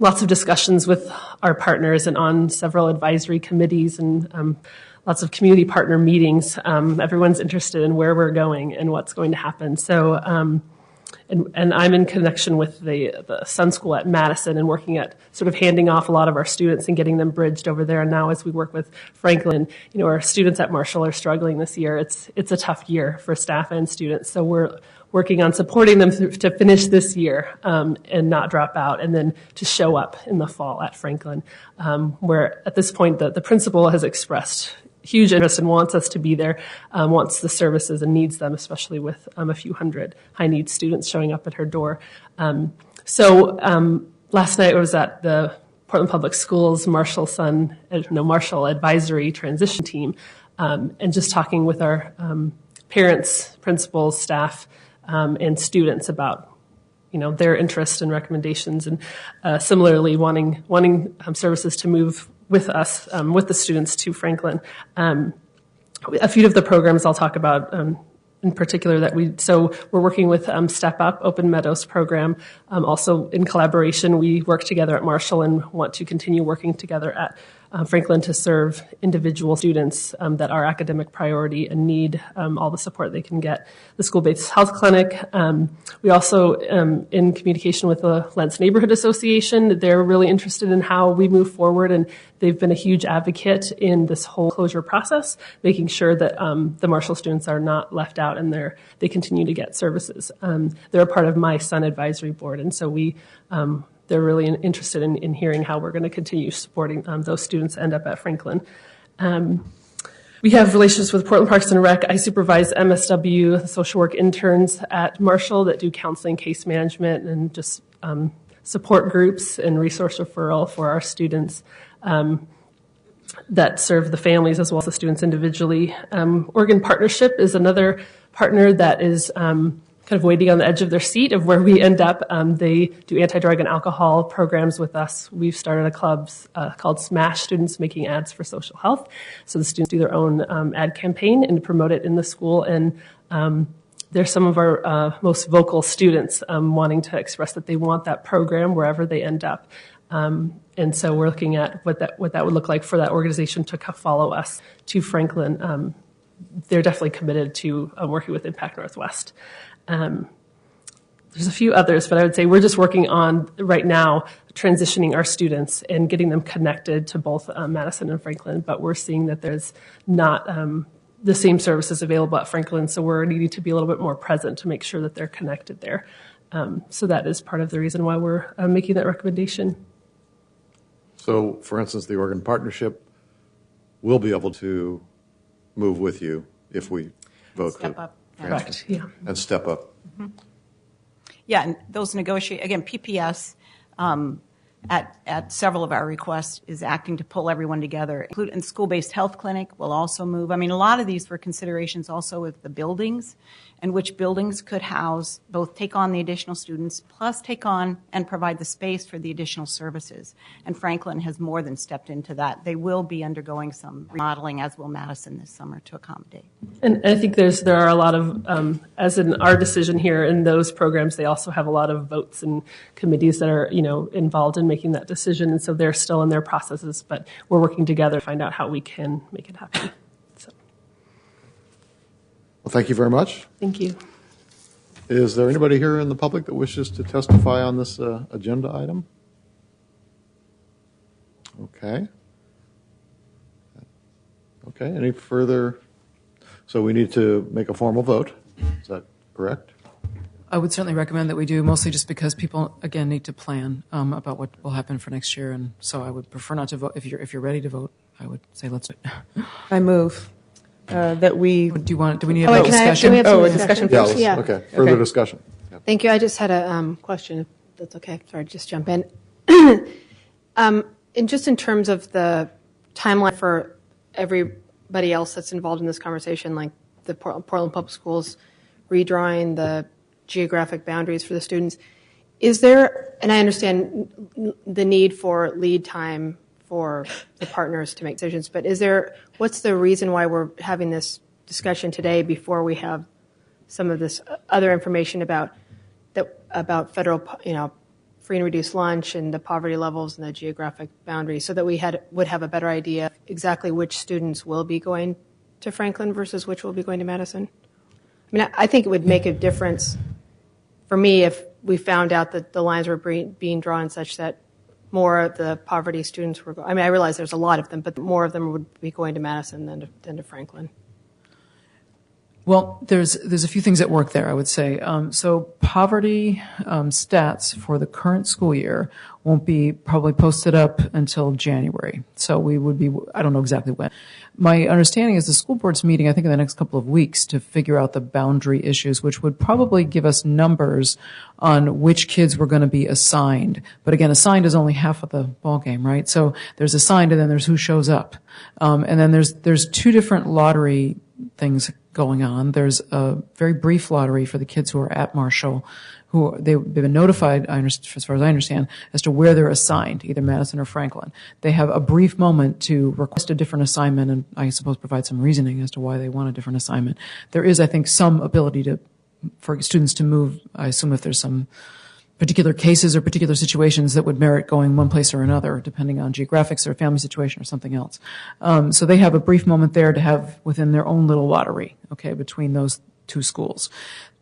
K: lots of discussions with our partners and on several advisory committees and lots of community partner meetings. Everyone's interested in where we're going and what's going to happen. So, and I'm in connection with the Sun School at Madison and working at sort of handing off a lot of our students and getting them bridged over there. And now as we work with Franklin, our students at Marshall are struggling this year. It's a tough year for staff and students. So we're working on supporting them to finish this year and not drop out, and then to show up in the fall at Franklin, where at this point the principal has expressed huge interest and wants us to be there, wants the services and needs them, especially with a few hundred high-needs students showing up at her door. Last night I was at the Portland Public Schools Marshall Advisory Transition Team, and just talking with our parents, principals, staff, and students about their interest and recommendations, and similarly wanting services to move with us, with the students to Franklin. A few of the programs I'll talk about in particular so we're working with Step Up Open Meadows program. Also in collaboration, we work together at Marshall and want to continue working together at Franklin to serve individual students that are academic priority and need all the support they can get. The school-based health clinic. We also, in communication with the Lentz Neighborhood Association, they're really interested in how we move forward, and they've been a huge advocate in this whole closure process, making sure that the Marshall students are not left out and they continue to get services. They're a part of my Sun Advisory Board, and so they're really interested in hearing how we're going to continue supporting those students that end up at Franklin. We have relationships with Portland Parks and Rec. I supervise MSW, the social work interns at Marshall that do counseling, case management, and just support groups and resource referral for our students that serve the families as well as the students individually. Oregon Partnership is another partner that is kind of waiting on the edge of their seat of where we end up. They do anti-drug and alcohol programs with us. We've started a club called SMASH, Students Making Ads for Social Health. So the students do their own ad campaign and promote it in the school. And they're some of our most vocal students wanting to express that they want that program wherever they end up. And so we're looking at what that would look like for that organization to follow us to Franklin. They're definitely committed to working with Impact Northwest. There's a few others, but I would say we're just working on right now transitioning our students and getting them connected to both Madison and Franklin, but we're seeing that there's not the same services available at Franklin, so we're needing to be a little bit more present to make sure that they're connected there. So that is part of the reason why we're making that recommendation.
A: So, for instance, the Oregon Partnership will be able to move with you if we vote
L: Step
A: to
L: up.
K: Correct, yeah.
A: And Step Up.
L: Mm-hmm. Yeah, and those negotiate, again, PPS at several of our requests is acting to pull everyone together. Including school-based health clinic will also move. I mean, a lot of these were considerations also with the buildings and which buildings could house, both take on the additional students, plus take on and provide the space for the additional services. And Franklin has more than stepped into that. They will be undergoing some remodeling, as will Madison this summer, to accommodate.
K: And I think there are a lot of, as in our decision here in those programs, they also have a lot of votes and committees that are, involved in making that decision. And so they're still in their processes, but we're working together to find out how we can make it happen. So.
A: Well, thank you very much.
K: Thank you.
A: Is there anybody here in the public that wishes to testify on this agenda item? Okay. Okay, any further? So we need to make a formal vote. Is that correct?
G: I would certainly recommend that we do, mostly just because people, again, need to plan about what will happen for next year. And so I would prefer not to vote. If you're ready to vote, I would say let's do it.
F: I move that we.
G: Do we need
C: Oh,
G: a
C: wait,
G: discussion?
C: can we have some
F: a
C: discussion
F: discussion
C: first?
A: Yeah, okay. Further discussion. Yeah.
C: Thank you. I just had a question, if that's okay. Sorry, just jump in. And just in terms of the timeline for everybody else that's involved in this conversation, like the Portland Public Schools redrawing the geographic boundaries for the students, is there, and I understand the need for lead time for the partners to make decisions, but what's the reason why we're having this discussion today before we have some of this other information about federal, free and reduced lunch and the poverty levels and the geographic boundaries, so that we would have a better idea of exactly which students will be going to Franklin versus which will be going to Madison? I mean, I think it would make a difference for me if we found out that the lines were being drawn such that more of the poverty students were going. I mean, I realize there's a lot of them, but more of them would be going to Madison than to Franklin.
G: Well, there's a few things at work there, I would say. So poverty stats for the current school year won't be probably posted up until January. So we would be, I don't know exactly when. My understanding is the school board's meeting, I think, in the next couple of weeks to figure out the boundary issues, which would probably give us numbers on which kids were going to be assigned. But again, assigned is only half of the ballgame, right? So there's assigned and then there's who shows up. And then there's two different lottery things going on. There's a very brief lottery for the kids who are at Marshall, they've been notified, as far as I understand, as to where they're assigned, either Madison or Franklin. They have a brief moment to request a different assignment and I suppose provide some reasoning as to why they want a different assignment. There is, I think, some ability for students to move, I assume if there's some particular cases or particular situations that would merit going one place or another, depending on geographics or family situation or something else. So they have a brief moment there to have within their own little lottery, okay, between those two schools.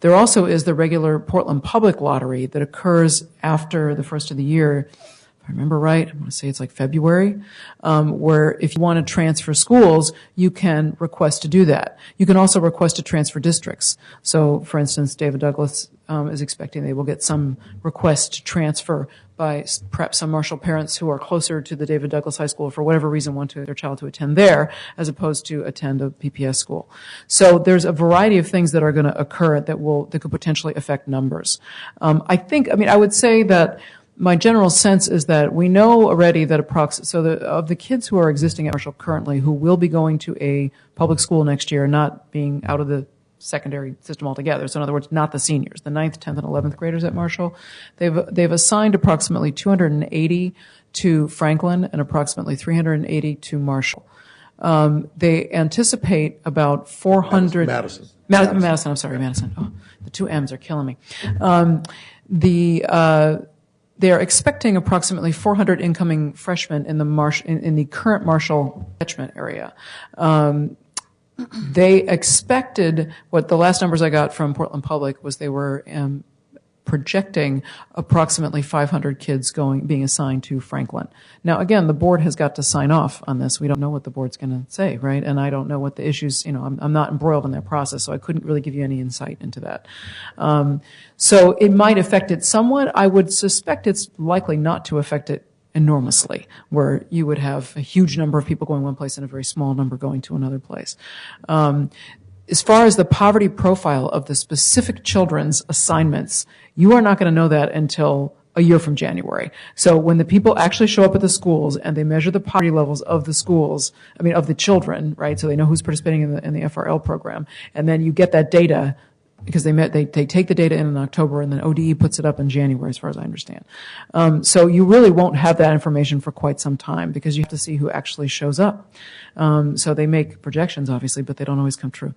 G: There also is the regular Portland Public Lottery that occurs after the first of the year. If I remember right, I'm going to say it's like February, where if you want to transfer schools, you can request to do that. You can also request to transfer districts. So, for instance, David Douglas is expecting they will get some request to transfer by perhaps some Marshall parents who are closer to the David Douglas High School for whatever reason want their child to attend there as opposed to attend a PPS school. So there's a variety of things that are going to occur that could potentially affect numbers. I would say that my general sense is that we know already that of the kids who are existing at Marshall currently who will be going to a public school next year, not being out of the secondary system altogether. So in other words, not the seniors, the 9th, 10th, and 11th graders at Marshall. They've assigned approximately 280 to Franklin and approximately 380 to Marshall. They anticipate about 400.
A: Madison.
G: Madison. I'm sorry, Madison. Oh, the two M's are killing me. They are expecting approximately 400 incoming freshmen in the current Marshall catchment area. They expected, what the last numbers I got from Portland Public was they were projecting approximately 500 kids being assigned to Franklin. Now, again, the board has got to sign off on this. We don't know what the board's going to say, right? And I don't know what the issues, I'm not embroiled in that process, so I couldn't really give you any insight into that. So it might affect it somewhat. I would suspect it's likely not to affect it enormously, where you would have a huge number of people going one place and a very small number going to another place. As far as the poverty profile of the specific children's assignments, you are not going to know that until a year from January. So when the people actually show up at the schools and they measure the poverty levels of the schools, of the children, right? So they know who's participating in the FRL program, and then you get that data because they take the data in October and then ODE puts it up in January, as far as I understand. So you really won't have that information for quite some time because you have to see who actually shows up. So they make projections, obviously, but they don't always come true.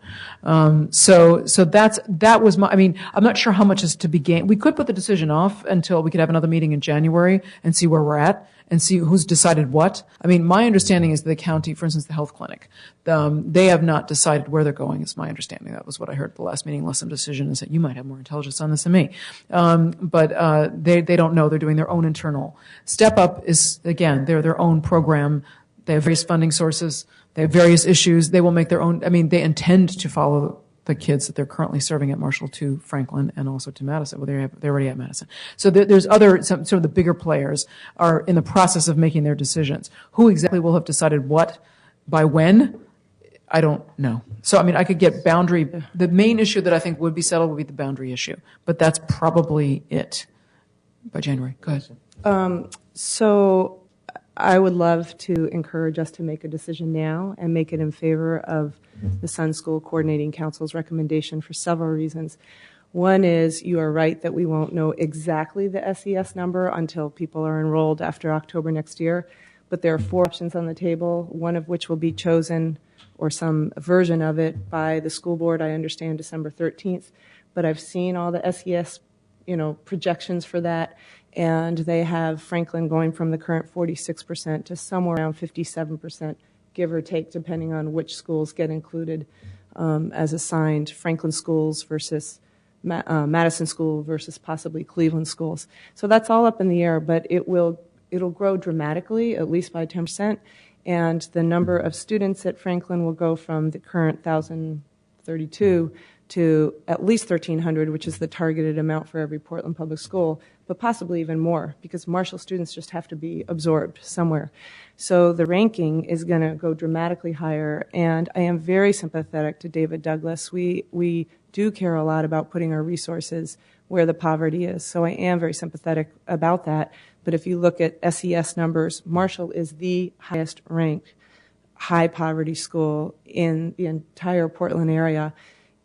G: So that was I'm not sure how much is to be gained. We could put the decision off until we could have another meeting in January and see where we're at and see who's decided what. My understanding is that the county, for instance, the health clinic, they have not decided where they're going, is my understanding. That was what I heard at the last meeting, unless some decision is that you might have more intelligence on this than me. But they don't know. They're doing their own internal. Step Up is, again, they're their own program. They have various funding sources. They have various issues. They will make their own, they intend to follow the kids that they're currently serving at Marshall to Franklin and also to Madison. Well, they're already at Madison. So there's some sort of the bigger players are in the process of making their decisions. Who exactly will have decided what by when? I don't know. So, I could get boundary. The main issue that I think would be settled would be the boundary issue, but that's probably it by January. Go ahead.
F: So I would love to encourage us to make a decision now and make it in favor of the Sun School Coordinating Council's recommendation for several reasons. One is you are right that we won't know exactly the SES number until people are enrolled after October next year, but there are 4 options on the table, one of which will be chosen or some version of it by the school board, I understand, December 13th. But I've seen all the SES, projections for that, and they have Franklin going from the current 46% to somewhere around 57%, give or take, depending on which schools get included as assigned, Franklin schools versus Madison School versus possibly Cleveland schools. So that's all up in the air, but it'll grow dramatically, at least by 10%, and the number of students at Franklin will go from the current 1,032 to at least 1,300, which is the targeted amount for every Portland public school, but possibly even more, because Marshall students just have to be absorbed somewhere. So the ranking is going to go dramatically higher, and I am very sympathetic to David Douglas. We do care a lot about putting our resources where the poverty is, so I am very sympathetic about that. But if you look at SES numbers, Marshall is the highest ranked high poverty school in the entire Portland area.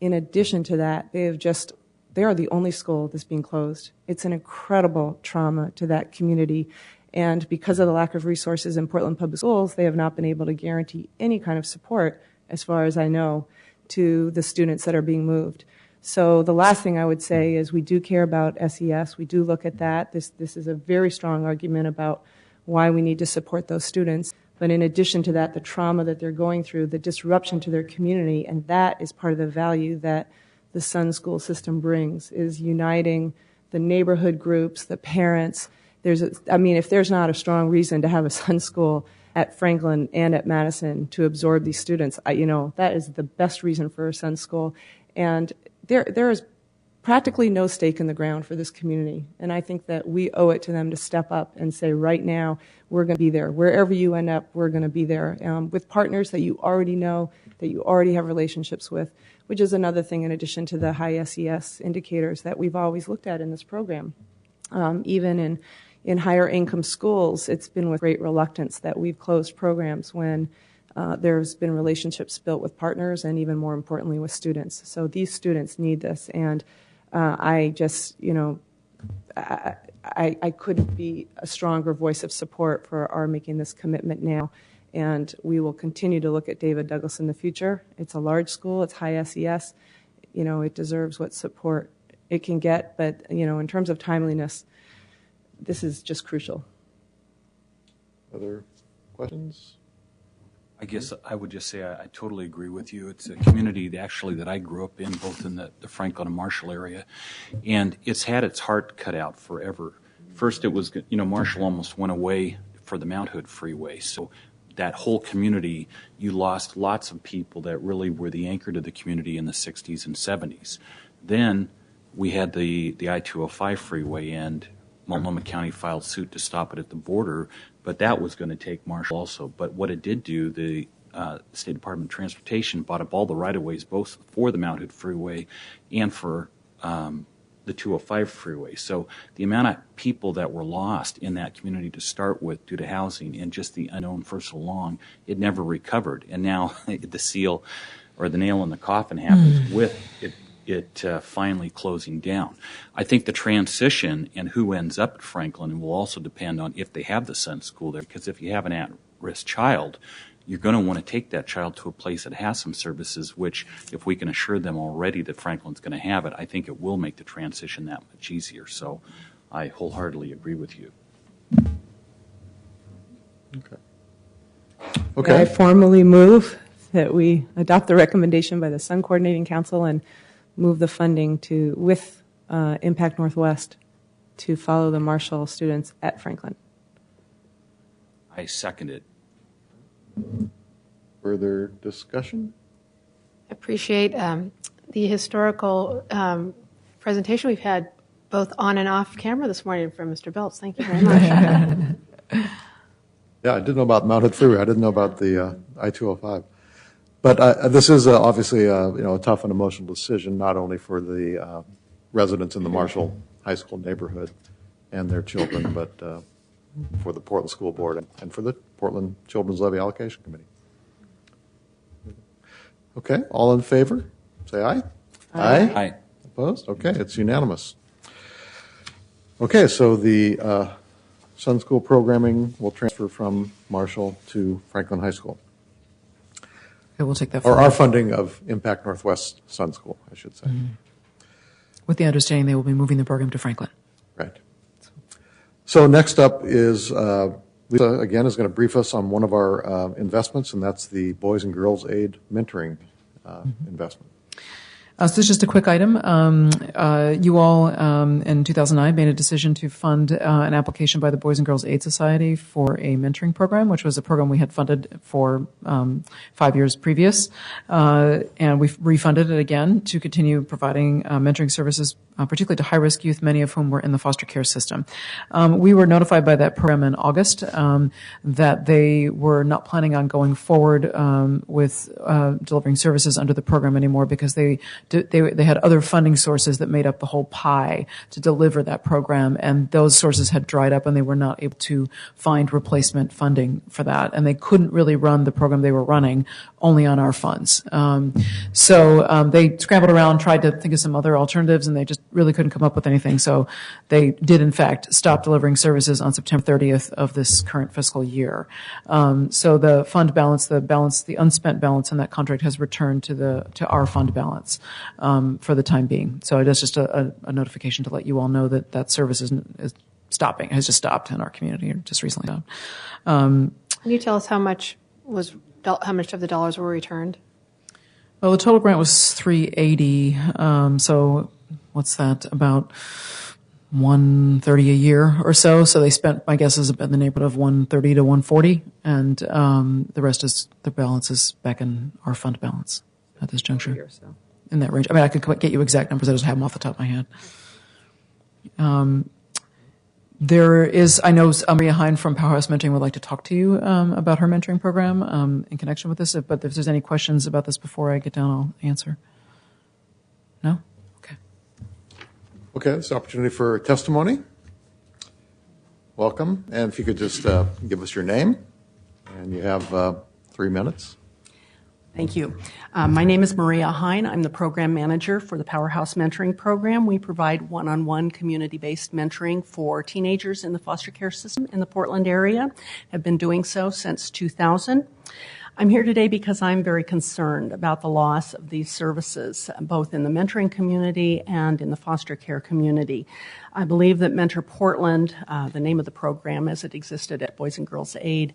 F: In addition to that, they are the only school that's being closed. It's an incredible trauma to that community. And because of the lack of resources in Portland Public Schools, they have not been able to guarantee any kind of support, as far as I know, to the students that are being moved. So the last thing I would say is we do care about SES. We do look at that. This is a very strong argument about why we need to support those students. But in addition to that, the trauma that they're going through, the disruption to their community, and that is part of the value that the Sun school system brings, is uniting the neighborhood groups, the parents. If there's not a strong reason to have a Sun school at Franklin and at Madison to absorb these students, that is the best reason for a Sun school. And there is practically no stake in the ground for this community. And I think that we owe it to them to step up and say, right now, we're going to be there. Wherever you end up, we're going to be there with partners that you already know, that you already have relationships with, which is another thing in addition to the high SES indicators that we've always looked at in this program. Even in higher income schools, it's been with great reluctance that we've closed programs when there's been relationships built with partners and even more importantly with students. So these students need this, and I couldn't be a stronger voice of support for our making this commitment now. And we will continue to look at David Douglas in the future. It's a large school, it's high SES. It deserves what support it can get, but in terms of timeliness, this is just crucial.
A: Other questions?
B: I guess I would just say I totally agree with you. It's a community that I grew up in, both in the Franklin and Marshall area, and it's had its heart cut out forever. First, it was, Marshall almost went away for the Mount Hood Freeway, so that whole community, you lost lots of people that really were the anchor to the community in the 60s and 70s. Then we had the I-205 freeway, and Multnomah County filed suit to stop it at the border, but that was going to take Marshall also. But what it did do, the State Department of Transportation bought up all the right-of-ways, both for the Mount Hood Freeway and for the 205 freeway. So the amount of people that were lost in that community to start with due to housing and just the unknown for so long, it never recovered. And now the seal or the nail in the coffin happens with it finally closing down. I think the transition and who ends up at Franklin will also depend on if they have the Sun School there, because if you have an at-risk child, you're going to want to take that child to a place that has some services, which if we can assure them already that Franklin's going to have it, I think it will make the transition that much easier. So I wholeheartedly agree with you.
A: Okay.
F: I formally move that we adopt the recommendation by the Sun Coordinating Council and move the funding with Impact Northwest to follow the Marshall students at Franklin.
B: I second it.
A: Further discussion?
C: I appreciate the historical presentation we've had both on and off camera this morning from Mr. Belts. Thank you very much.
A: Yeah, I didn't know about Mount Hood Freeway. I didn't know about the I-205. But this is obviously a tough and emotional decision, not only for the residents in the Marshall High School neighborhood and their children, but for the Portland School Board and for the Portland Children's Levy Allocation Committee. Okay, all in favor? Say aye. Aye.
B: Aye.
A: Opposed? Okay, it's unanimous. Okay, so the Sun School programming will transfer from Marshall to Franklin High School.
G: Okay, we'll take that.
A: Or our funding of Impact Northwest Sun School, I should say.
G: With the understanding they will be moving the program to Franklin.
A: Right. So next up is Lisa, again, is going to brief us on one of our investments, and that's the Boys and Girls Aid Mentoring investment.
G: So this is just a quick item. You all, in 2009, made a decision to fund an application by the Boys and Girls Aid Society for a mentoring program, which was a program we had funded for 5 years previous. And we've refunded it again to continue providing mentoring services, particularly to high-risk youth, many of whom were in the foster care system. We were notified by that program in August that they were not planning on going forward with delivering services under the program anymore because they they had other funding sources that made up the whole pie to deliver that program, and those sources had dried up, and they were not able to find replacement funding for that, and they couldn't really run the program they were running only on our funds. So they scrambled around, tried to think of some other alternatives, and they just really couldn't come up with anything. So they did, in fact, stop delivering services on September 30th of this current fiscal year. So the fund balance, the unspent balance in that contract has returned to our fund balance for the time being. So that's just a notification to let you all know that service is stopping, has just stopped in our community, just recently stopped.
C: Can you tell us how much of the dollars were returned?
G: Well, the total grant was $380. So what's that, about $130 a year or so? So they spent, my guess is in the neighborhood of $130 to $140, and the balance is back in our fund balance at this juncture. In that range. I mean, I could get you exact numbers. I just have them off the top of my head. There is, I know Maria Hine from Powerhouse Mentoring would like to talk to you about her mentoring program in connection with this, but if there's any questions about this before I get down, I'll answer. No? Okay.
A: Okay, this is an opportunity for testimony. Welcome. And if you could just give us your name, and you have 3 minutes.
M: Thank you. My name is Maria Hine. I'm the program manager for the Powerhouse Mentoring Program. We provide one-on-one community-based mentoring for teenagers in the foster care system in the Portland area. Have been doing so since 2000. I'm here today because I'm very concerned about the loss of these services, both in the mentoring community and in the foster care community. I believe that Mentor Portland, the name of the program as it existed at Boys and Girls Aid,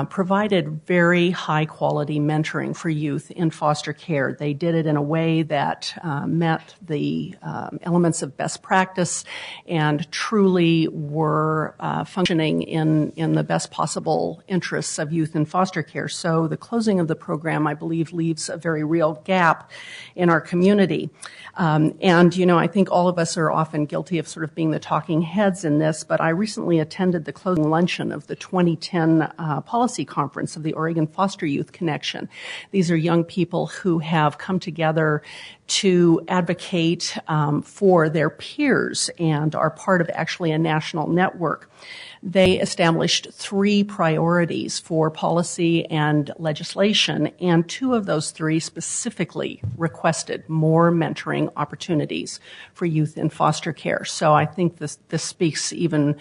M: provided very high-quality mentoring for youth in foster care. They did it in a way that met the elements of best practice and truly were functioning in the best possible interests of youth in foster care. So the closing of the program, I believe, leaves a very real gap in our community. And, you know, I think all of us are often guilty of sort of being the talking heads in this, but I recently attended the closing luncheon of the 2010 policy conference of the Oregon Foster Youth Connection. These are young people who have come together to advocate for their peers and are part of actually a national network. They established 3 priorities for policy and legislation, and 2 of those 3 specifically requested more mentoring opportunities for youth in foster care. So I think this speaks even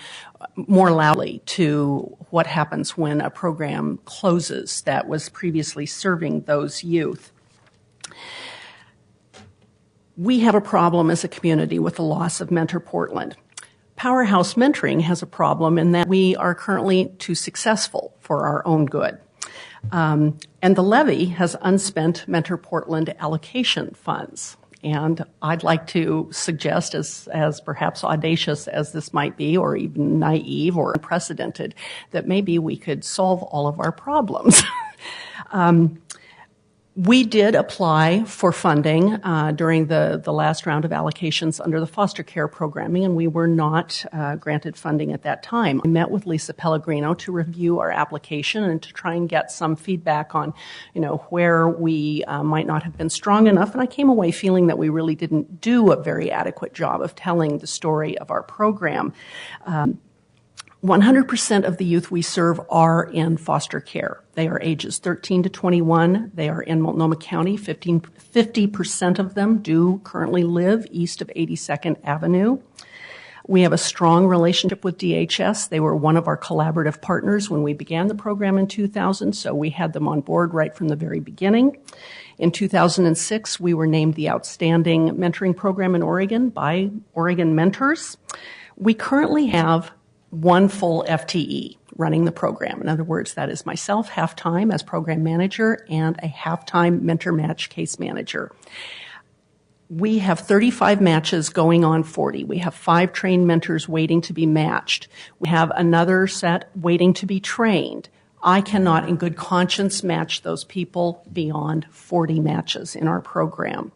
M: more loudly to what happens when a program closes that was previously serving those youth. We have a problem as a community with the loss of Mentor Portland. Powerhouse Mentoring has a problem in that we are currently too successful for our own good. And the Levy has unspent Mentor Portland allocation funds. And I'd like to suggest, as perhaps audacious as this might be, or even naive or unprecedented, that maybe we could solve all of our problems. We did apply for funding during the last round of allocations under the foster care programming, and we were not granted funding at that time. I met with Lisa Pellegrino to review our application and to try and get some feedback on, you know, where we might not have been strong enough. And I came away feeling that we really didn't do a very adequate job of telling the story of our program. 100% of the youth we serve are in foster care. They are ages 13 to 21. They are in Multnomah County. 50% of them do currently live east of 82nd Avenue. We have a strong relationship with DHS. They were one of our collaborative partners when we began the program in 2000, so we had them on board right from the very beginning. In 2006, we were named the Outstanding Mentoring Program in Oregon by Oregon Mentors. We currently have 1 full FTE running the program. In other words, that is myself half-time as program manager and a half-time mentor match case manager. We have 35 matches going on 40. We have 5 trained mentors waiting to be matched. We have another set waiting to be trained. I cannot in good conscience match those people beyond 40 matches in our program.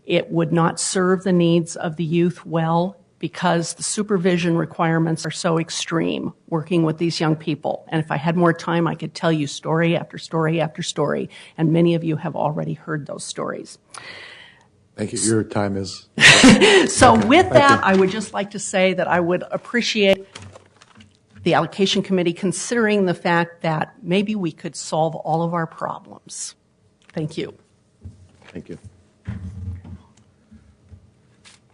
M: It would not serve the needs of the youth well because the supervision requirements are so extreme working with these young people. And if I had more time, I could tell you story after story after story, and many of you have already heard those stories.
A: Thank you. Your time is.
M: So with
A: Thank
M: that,
A: you.
M: I would just like to say that I would appreciate the allocation committee considering the fact that maybe we could solve all of our problems. Thank you.
A: Thank you.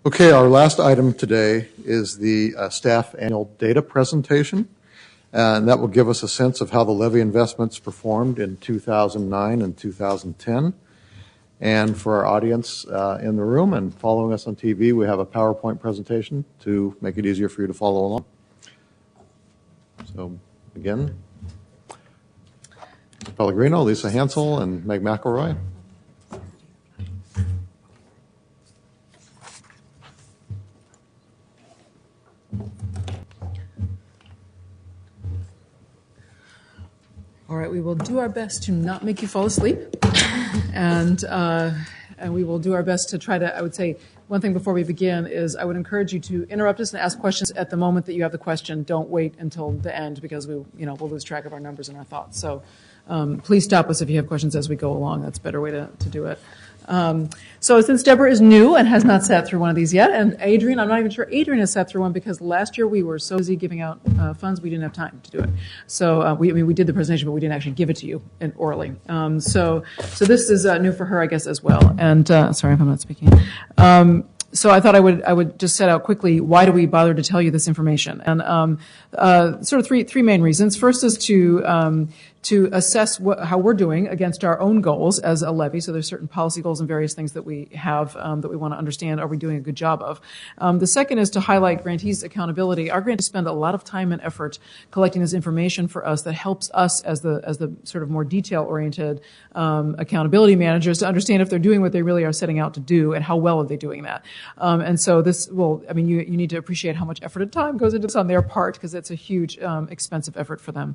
A: Okay, our last item today is the staff annual data presentation. And that will give us a sense of how the levy investments performed in 2009 and 2010. And for our audience in the room and following us on TV, we have a PowerPoint presentation to make it easier for you to follow along. So, again, Pellegrino, Lisa Hansel, and Meg McElroy.
G: All right, we will do our best to not make you fall asleep, and we will do our best to try to, I would say, one thing before we begin is I would encourage you to interrupt us and ask questions at the moment that you have the question. Don't wait until the end because we'll lose track of our numbers and our thoughts. So please stop us if you have questions as we go along. That's a better way to do it. So since Deborah is new and has not sat through one of these yet, and Adrian, I'm not even sure Adrian has sat through one because last year we were so busy giving out funds we didn't have time to do it. So we did the presentation, but we didn't actually give it to you orally. So this is new for her, I guess, as well. And sorry if I'm not speaking. So I thought I would just set out quickly why do we bother to tell you this information, and sort of three main reasons. First is to assess how we're doing against our own goals as a levy. So there's certain policy goals and various things that we have that we want to understand. Are we doing a good job of? The second is to highlight grantees' accountability. Our grantees spend a lot of time and effort collecting this information for us that helps us as the sort of more detail-oriented accountability managers to understand if they're doing what they really are setting out to do and how well are they doing that. And so this will, you need to appreciate how much effort and time goes into this on their part because it's a huge, expensive effort for them.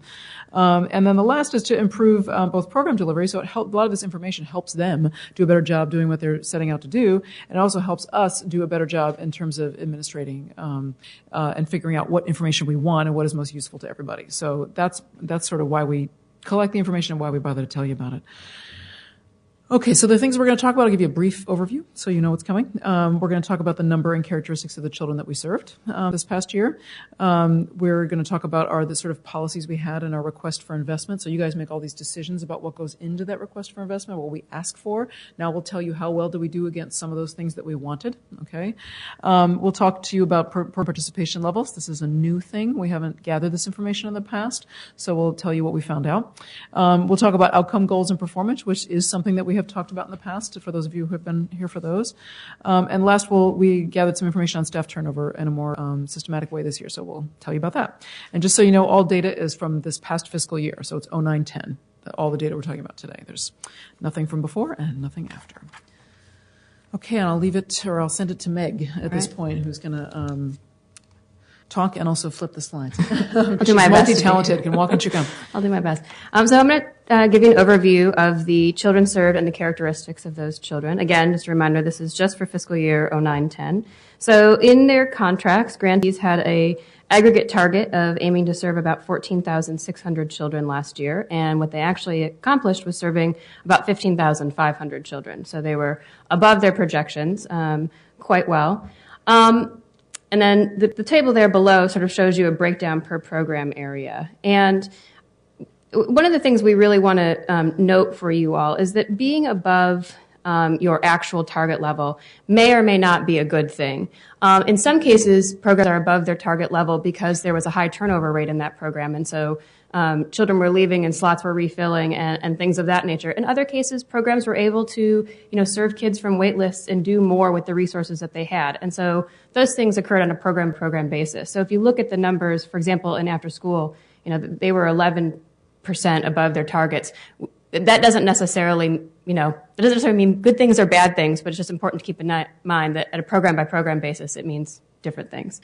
G: And then the last is to improve both program delivery. So a lot of this information helps them do a better job doing what they're setting out to do. And it also helps us do a better job in terms of administrating and figuring out what information we want and what is most useful to everybody. So that's sort of why we collect the information and why we bother to tell you about it. Okay, so the things we're going to talk about, I'll give you a brief overview so you know what's coming. We're going to talk about the number and characteristics of the children that we served this past year. We're going to talk about the sort of policies we had in our request for investment. So you guys make all these decisions about what goes into that request for investment, what we ask for. Now we'll tell you how well do we do against some of those things that we wanted, okay? We'll talk to you about participation levels. This is a new thing. We haven't gathered this information in the past, so we'll tell you what we found out. We'll talk about outcome goals and performance, which is something that we have talked about in the past, for those of you who have been here for those. And last, we gathered some information on staff turnover in a more systematic way this year, so we'll tell you about that. And just so you know, all data is from this past fiscal year, so it's 09-10, all the data we're talking about today. There's nothing from before and nothing after. Okay, and I'll leave it, or I'll send it to Meg at this point, who's going to talk and also flip the slides.
J: I'll do my best.
G: Multi-talented, can walk and chew gum.
J: I'll do my best. So I'm going to give you an overview of the children served and the characteristics of those children. Again, just a reminder, this is just for fiscal year 09-10. So in their contracts, grantees had a aggregate target of aiming to serve about 14,600 children last year, and what they actually accomplished was serving about 15,500 children. So they were above their projections quite well. And then the table there below sort of shows you a breakdown per program area. And one of the things we really want to note for you all is that being above your actual target level may or may not be a good thing. In some cases, programs are above their target level because there was a high turnover rate in that program, and so children were leaving and slots were refilling and things of that nature. In other cases, programs were able to serve kids from wait lists and do more with the resources that they had. And so those things occurred on a program-to-program basis. So if you look at the numbers, for example, in after school, they were 11% above their targets. That doesn't necessarily, mean good things or bad things, but it's just important to keep in mind that at a program-by-program basis, it means different things.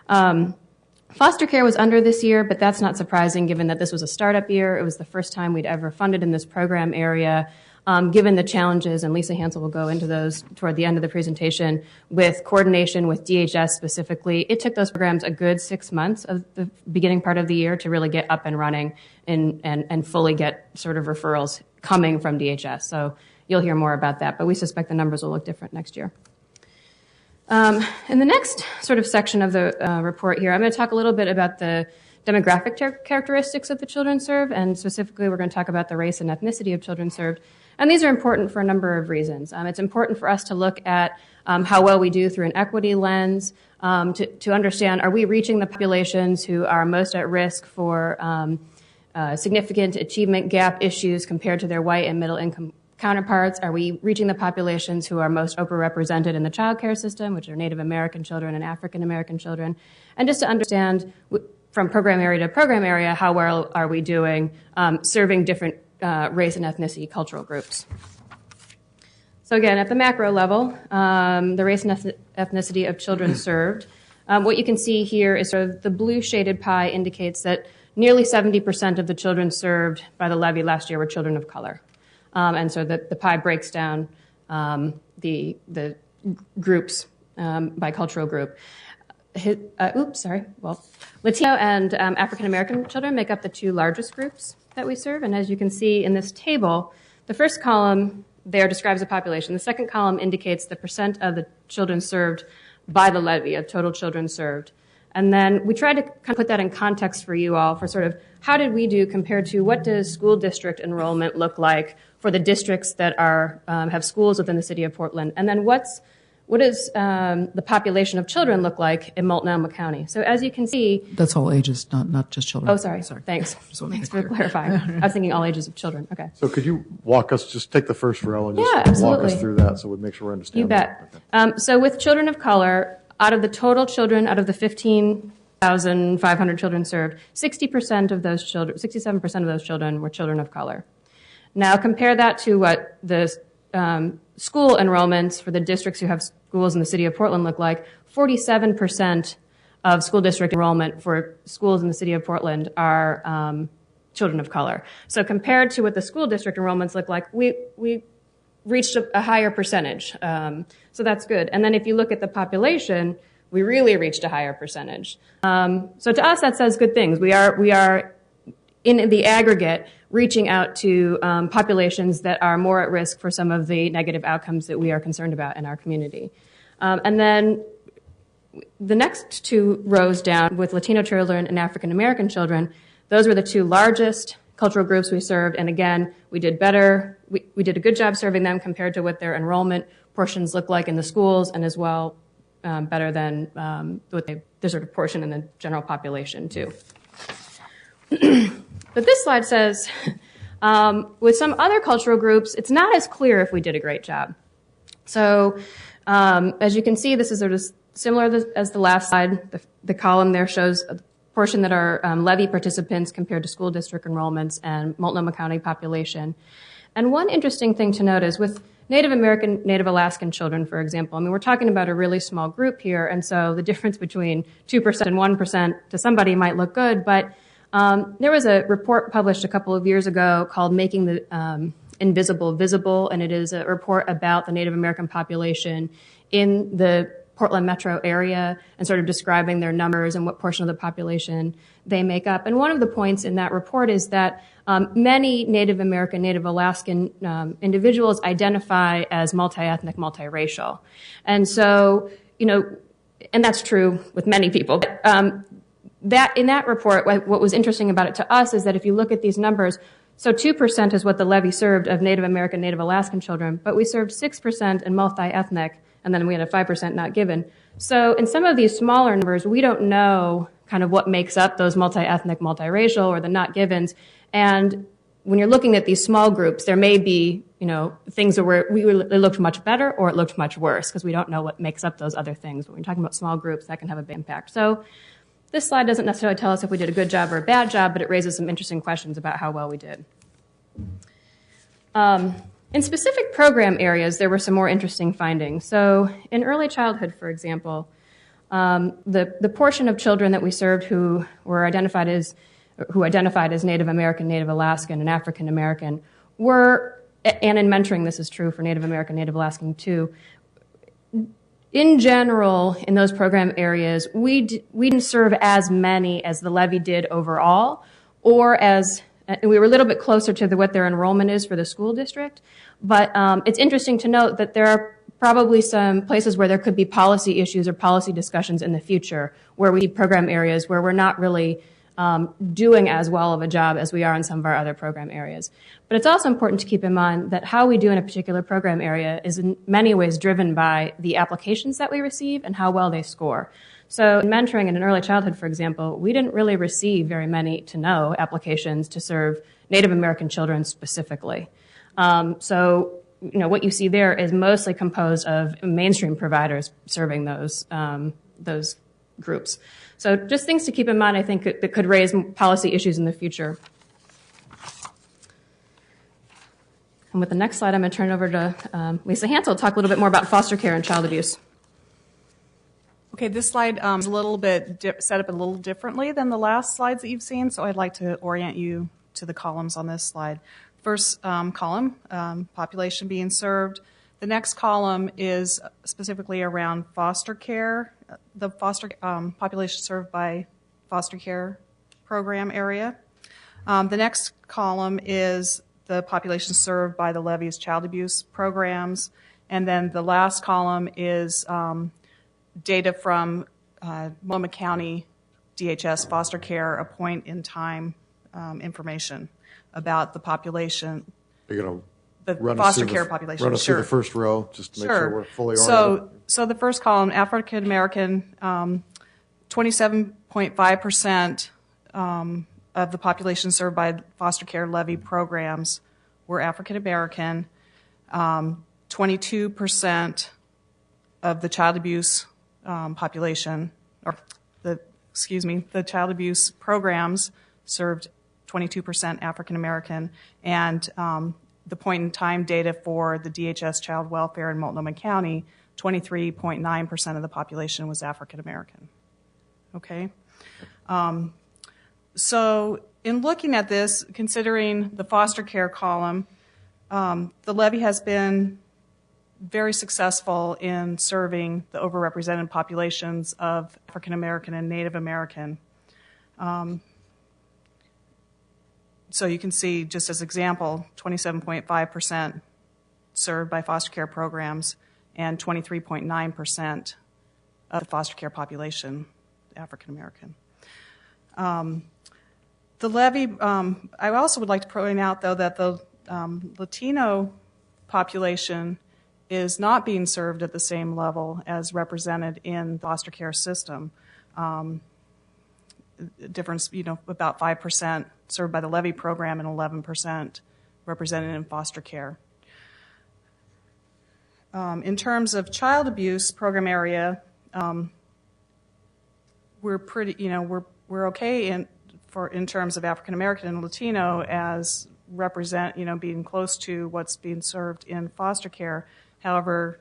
J: Foster care was under this year, but that's not surprising given that this was a startup year. It was the first time we'd ever funded in this program area. Given the challenges, and Lisa Hansel will go into those toward the end of the presentation, with coordination with DHS specifically, it took those programs a good 6 months of the beginning part of the year to really get up and running and fully get sort of referrals coming from DHS. So you'll hear more about that, but we suspect the numbers will look different next year. In the next sort of section of the report here, I'm going to talk a little bit about the demographic characteristics of the children served, and specifically we're going to talk about the race and ethnicity of children served. And these are important for a number of reasons. It's important for us to look at how well we do through an equity lens, to understand, are we reaching the populations who are most at risk for significant achievement gap issues compared to their white and middle income counterparts? Are we reaching the populations who are most overrepresented in the child care system, which are Native American children and African American children? And just to understand from program area to program area, how well are we doing serving different race and ethnicity cultural groups? So again, at the macro level, the race and ethnicity of children served. What you can see here is sort of the blue shaded pie indicates that nearly 70% of the children served by the levy last year were children of color. And so the pie breaks down the groups by cultural group. Latino and African American children make up the two largest groups that we serve. And as you can see in this table, the first column there describes the population. The second column indicates the percent of the children served by the levy, of total children served. And then we tried to kind of put that in context for you all for sort of how did we do compared to what does school district enrollment look like for the districts that are have schools within the city of Portland, and then what does the population of children look like in Multnomah County? So as you can see,
G: That's all ages, not just children.
J: Oh, sorry. Thanks. Thanks for clarifying. I was thinking all ages of children. Okay.
A: So could you just take the first row and just walk
J: absolutely.
A: us through that so we make sure we understand.
J: You bet. So with children of color, out of the total children, out of the 15,500 children served, 60% of those children, 67% of those children were children of color. Now compare that to what the school enrollments for the districts who have schools in the city of Portland look like. 47% of school district enrollment for schools in the city of Portland are children of color. So compared to what the school district enrollments look like, we reached a higher percentage. So that's good. And then if you look at the population, we really reached a higher percentage. So to us, that says good things. We are in the aggregate reaching out to populations that are more at risk for some of the negative outcomes that we are concerned about in our community. And then the next two rows down with Latino children and African American children, those were the two largest cultural groups we served. And again, we did better. We did a good job serving them compared to what their enrollment portions look like in the schools, and as well better than what the sort of portion in the general population too. But this slide says, with some other cultural groups, it's not as clear if we did a great job. So as you can see, this is sort of similar as the last slide. The column there shows a portion that are levy participants compared to school district enrollments and Multnomah County population. And one interesting thing to note is with Native American, Native Alaskan children, for example, I mean, we're talking about a really small group here, and so the difference between 2% and 1% to somebody might look good, but there was a report published a couple of years ago called Making the Invisible Visible, and it is a report about the Native American population in the Portland metro area and sort of describing their numbers and what portion of the population they make up. And one of the points in that report is that many Native American, Native Alaskan individuals identify as multi-ethnic, multiracial. And so, and that's true with many people. But, that in that report, what was interesting about it to us is that if you look at these numbers, so 2% is what the levy served of Native American, Native Alaskan children, but we served 6% in multi-ethnic, and then we had a 5% not given. So in some of these smaller numbers, we don't know kind of what makes up those multi-ethnic, multiracial, or the not givens. And when you're looking at these small groups, there may be, things where it looked much better or it looked much worse because we don't know what makes up those other things. But when you're talking about small groups, that can have a big impact. So this slide doesn't necessarily tell us if we did a good job or a bad job, but it raises some interesting questions about how well we did. In specific program areas, there were some more interesting findings. So in early childhood, for example, the portion of children that we served who identified as Native American, Native Alaskan, and African American were, and in mentoring this is true for Native American, Native Alaskan too, in general, in those program areas, we didn't serve as many as the levy did overall, or as And we were a little bit closer to what their enrollment is for the school district. But it's interesting to note that there are probably some places where there could be policy issues or policy discussions in the future where we see program areas where we're not really doing as well of a job as we are in some of our other program areas. But it's also important to keep in mind that how we do in a particular program area is in many ways driven by the applications that we receive and how well they score. So in mentoring and in early childhood, for example, we didn't really receive very many to know applications to serve Native American children specifically. So what you see there is mostly composed of mainstream providers serving those groups. So just things to keep in mind, I think, that could raise policy issues in the future. And with the next slide, I'm going to turn it over to Lisa Hansel to talk a little bit more about foster care and child abuse.
I: Okay, this slide is a little bit set up a little differently than the last slides that you've seen, so I'd like to orient you to the columns on this slide. First column, population being served. The next column is specifically around foster care, the foster population served by foster care program area. The next column is the population served by the Levy's child abuse programs. And then the last column is data from Multnomah County DHS foster care, a point-in-time information about the population.
A: You're going
I: The
A: to
I: foster care population.
A: Run us
I: Sure.
A: through the first row just to make
I: Sure.
A: sure we're fully oriented.
I: So the first column, African American, 27.5% of the population served by foster care levy programs were African American. 22% of the child abuse population, the child abuse programs served 22% African American, and the point-in-time data for the DHS child welfare in Multnomah County, 23.9% of the population was African American. Okay? So in looking at this, considering the foster care column, the levy has been very successful in serving the overrepresented populations of African American and Native American. So you can see, just as example, 27.5% served by foster care programs and 23.9% of the foster care population, African American. The levy, I also would like to point out, though, that the Latino population is not being served at the same level as represented in the foster care system. Difference, about 5% served by the levy program and 11% represented in foster care. In terms of child abuse program area, we're pretty, we're okay in terms of African American and Latino as being close to what's being served in foster care. However,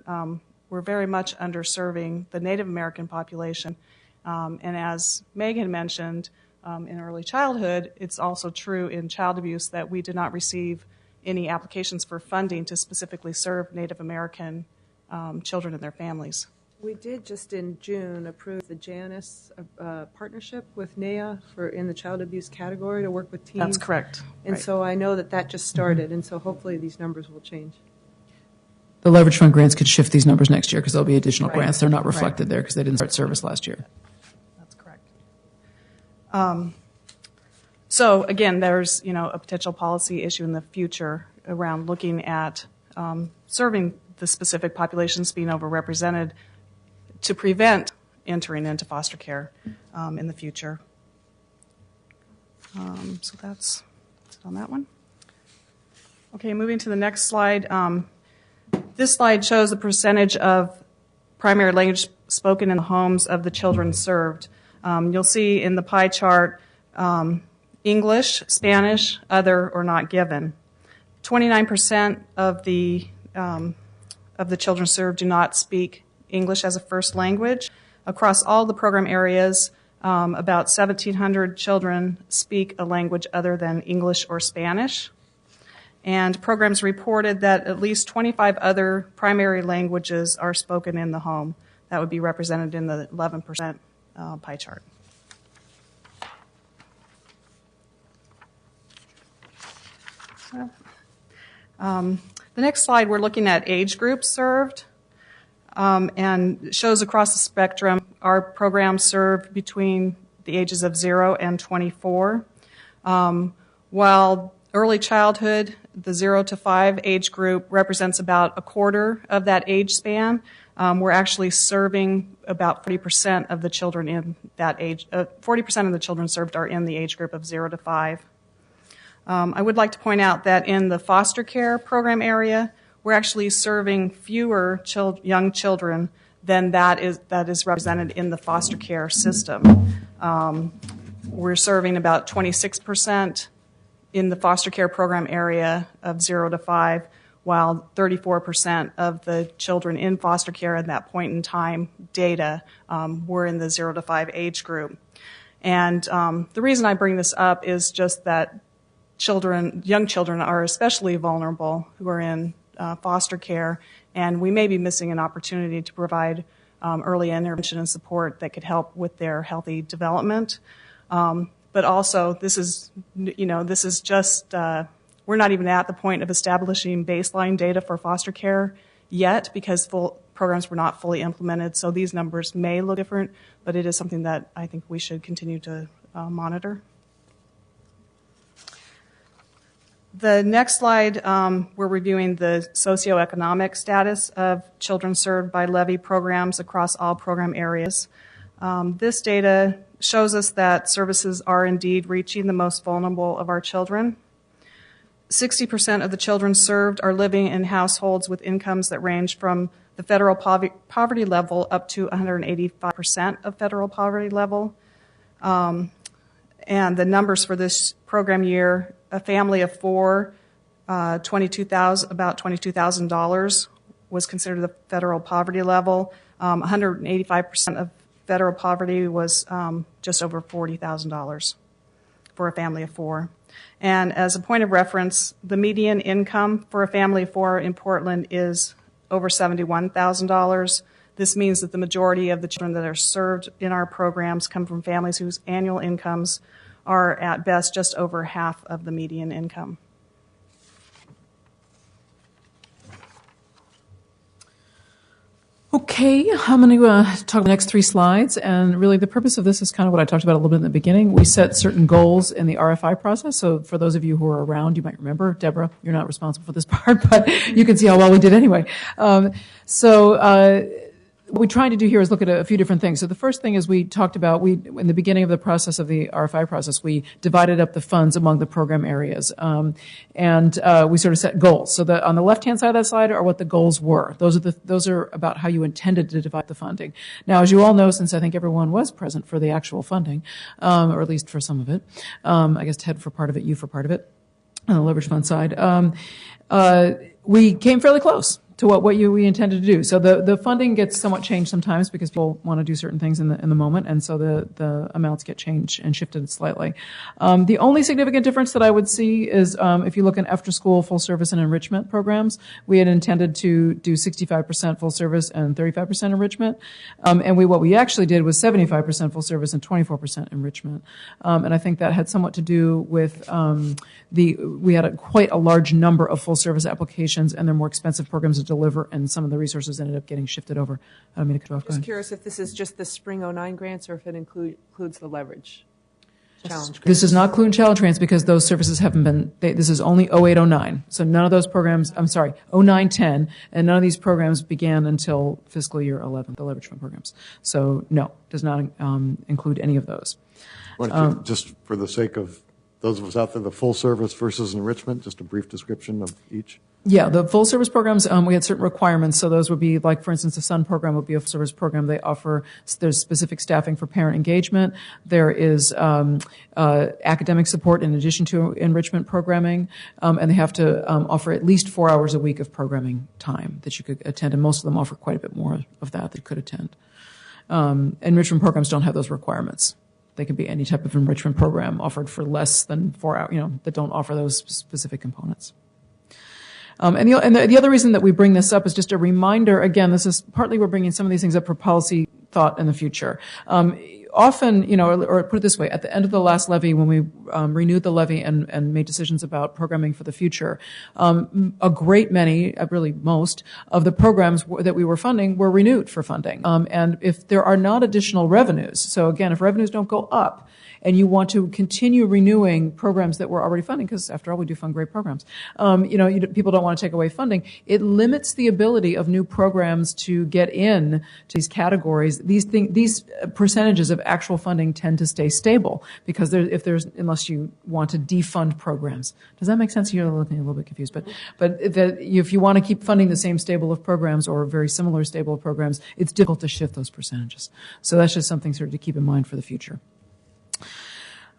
I: we're very much underserving the Native American population. And as Megan mentioned, in early childhood, it's also true in child abuse that we did not receive any applications for funding to specifically serve Native American children and their families.
F: We did just in June approve the Janus partnership with NAIA in the child abuse category to work with teens.
I: That's correct.
F: And so I know that just started, and so hopefully these numbers will change.
G: The leverage fund grants could shift these numbers next year because there'll be additional
I: Right.
G: grants. They're not reflected there because they didn't start service last year.
I: That's correct. So again, there's a potential policy issue in the future around looking at serving the specific populations being overrepresented to prevent entering into foster care in the future. So that's it on that one. Okay, moving to the next slide. This slide shows the percentage of primary language spoken in the homes of the children served. You'll see in the pie chart English, Spanish, other, or not given. 29% of the children served do not speak English as a first language. Across all the program areas, about 1,700 children speak a language other than English or Spanish. And programs reported that at least 25 other primary languages are spoken in the home. That would be represented in the 11% pie chart. The next slide, we're looking at age groups served, and shows across the spectrum our programs serve between the ages of 0 and 24. While early childhood, the 0 to 5 age group represents about a quarter of that age span, we're actually serving about 40% of the children in that age. 40% of the children served are in the age group of 0 to 5. I would like to point out that in the foster care program area, we're actually serving fewer young children than that is represented in the foster care system. We're serving about 26% in the foster care program area of 0 to 5, while 34% of the children in foster care at that point in time data were in the 0 to 5 age group. And the reason I bring this up is just that young children are especially vulnerable who are in foster care, and we may be missing an opportunity to provide early intervention and support that could help with their healthy development. But also, this is just, we're not even at the point of establishing baseline data for foster care yet because full programs were not fully implemented. So these numbers may look different, but it is something that I think we should continue to monitor. The next slide, we're reviewing the socioeconomic status of children served by Levy programs across all program areas. This data shows us that services are indeed reaching the most vulnerable of our children. 60% of the children served are living in households with incomes that range from the federal poverty level up to 185% of federal poverty level. And the numbers for this program year, a family of four, about $22,000 was considered the federal poverty level. 185% of federal poverty was just over $40,000 for a family of four. And as a point of reference, the median income for a family of four in Portland is over $71,000. This means that the majority of the children that are served in our programs come from families whose annual incomes are at best just over half of the median income.
G: Okay, I'm going to talk about the next three slides, and really the purpose of this is kind of what I talked about a little bit in the beginning. We set certain goals in the RFI process, so for those of you who are around, you might remember, Deborah, you're not responsible for this part, but you can see how well we did anyway. What we're trying to do here is look at a few different things. So the first thing is we talked about, in the beginning of the process of the RFI process, we divided up the funds among the program areas. And we sort of set goals. So on the left-hand side of that slide are what the goals were. Those are about how you intended to divide the funding. Now, as you all know, since I think everyone was present for the actual funding, or at least for some of it, I guess Ted for part of it, you for part of it, on the leverage fund side, we came fairly close to what we intended to do. So the funding gets somewhat changed sometimes because people want to do certain things in the moment, and so the amounts get changed and shifted slightly. The only significant difference that I would see is if you look in after-school full service and enrichment programs, we had intended to do 65% full service and 35% enrichment, and what we actually did was 75% full service and 24% enrichment. And I think that had somewhat to do with we had quite a large number of full service applications, and they're more expensive programs to deliver, and some of the resources ended up getting shifted over. I don't mean to cut off.
F: Just curious if this is just the Spring 09 grants or if it includes the leverage challenge grants.
G: This does not include challenge grants because those services haven't been, this is only 08-09. So none of those programs, 09-10, and none of these programs began until fiscal year 11, the leverage fund programs. So no, does not include any of those.
A: Why don't you, just for the sake of those of us out there, the full service versus enrichment, just a brief description of each?
G: Yeah, the full service programs, we had certain requirements. So those would be like, for instance, the SUN program would be a full service program. They offer, there's specific staffing for parent engagement. There is academic support in addition to enrichment programming. And they have to offer at least 4 hours a week of programming time that you could attend. And most of them offer quite a bit more of that you could attend. Enrichment programs don't have those requirements. They could be any type of enrichment program offered for less than 4 hours, that don't offer those specific components. And the other reason that we bring this up is just a reminder. Again, this is partly we're bringing some of these things up for policy thought in the future. often, or put it this way, at the end of the last levy, when we renewed the levy and made decisions about programming for the future, a great many, really most, of the programs that we were funding were renewed for funding. And if there are not additional revenues, so again, if revenues don't go up, and you want to continue renewing programs that we're already funding, because after all, we do fund great programs. People don't want to take away funding. It limits the ability of new programs to get in to these categories. These percentages of actual funding tend to stay stable because unless you want to defund programs. Does that make sense? You're looking a little bit confused, but if you want to keep funding the same stable of programs or very similar stable of programs, it's difficult to shift those percentages. So that's just something sort of to keep in mind for the future.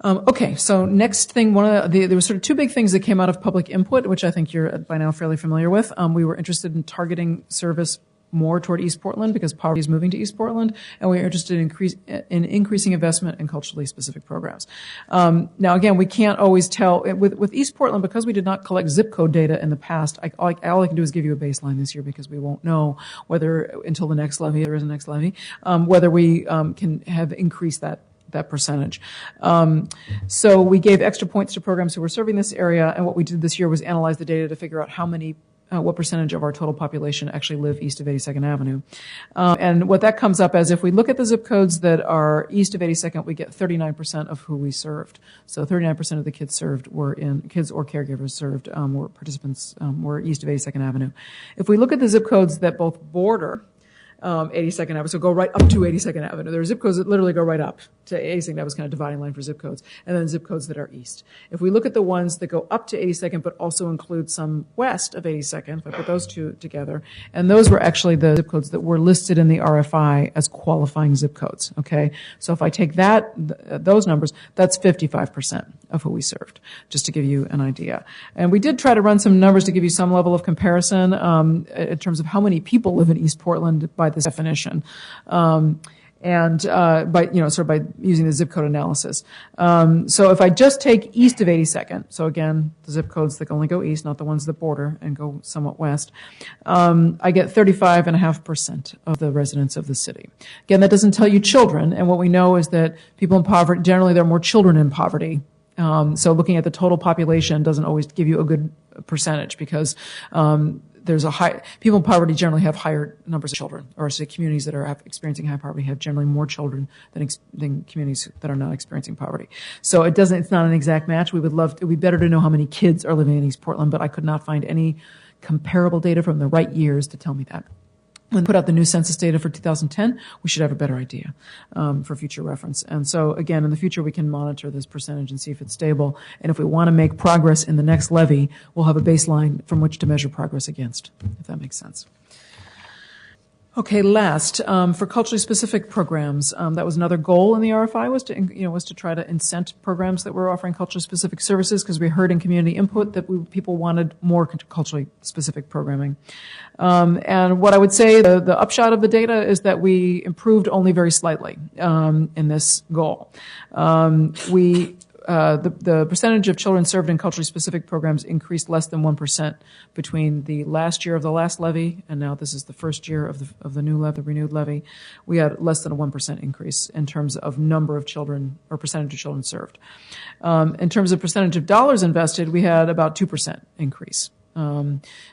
G: Okay, so next thing, there were sort of two big things that came out of public input, which I think you're by now fairly familiar with. We were interested in targeting service more toward East Portland because poverty is moving to East Portland, and we are interested in increasing investment in culturally specific programs. Now, again, we can't always tell with East Portland because we did not collect zip code data in the past. All I can do is give you a baseline this year because we won't know whether until the next levy, there is a next levy, whether we can have increased that percentage. So we gave extra points to programs who were serving this area, and what we did this year was analyze the data to figure out what percentage of our total population actually live east of 82nd Avenue. And what that comes up as, if we look at the zip codes that are east of 82nd, we get 39% of who we served. So 39% of the kids served kids or caregivers served, were participants, were east of 82nd Avenue. If we look at the zip codes that both border 82nd Avenue, so go right up to 82nd Avenue. There are zip codes that literally go right up to 82nd. That was kind of dividing line for zip codes. And then zip codes that are east. If we look at the ones that go up to 82nd but also include some west of 82nd, if I put those two together, and those were actually the zip codes that were listed in the RFI as qualifying zip codes, okay? So if I take those numbers, that's 55% of who we served, just to give you an idea. And we did try to run some numbers to give you some level of comparison in terms of how many people live in East Portland by this definition. By using the zip code analysis. So if I just take east of 82nd, so again, the zip codes that only go east, not the ones that border and go somewhat west, I get 35.5% of the residents of the city. Again, that doesn't tell you children, and what we know is that people in poverty, generally there are more children in poverty. So looking at the total population doesn't always give you a good percentage because people in poverty generally have higher numbers of children, or say communities that are experiencing high poverty have generally more children than communities that are not experiencing poverty. So it's not an exact match. It would be better to know how many kids are living in East Portland, but I could not find any comparable data from the right years to tell me that. When we put out the new census data for 2010, we should have a better idea for future reference. And so, again, in the future, we can monitor this percentage and see if it's stable. And if we want to make progress in the next levy, we'll have a baseline from which to measure progress against, if that makes sense. Okay, last, for culturally specific programs, that was another goal in the RFI was to try to incent programs that were offering culturally specific services because we heard in community input that people wanted more culturally specific programming. And what I would say, the upshot of the data is that we improved only very slightly, in this goal. The percentage of children served in culturally specific programs increased less than 1% between the last year of the last levy and now this is the first year of the new levy, the renewed levy. We had less than a 1% increase in terms of number of children or percentage of children served. In terms of percentage of dollars invested, we had about 2% increase.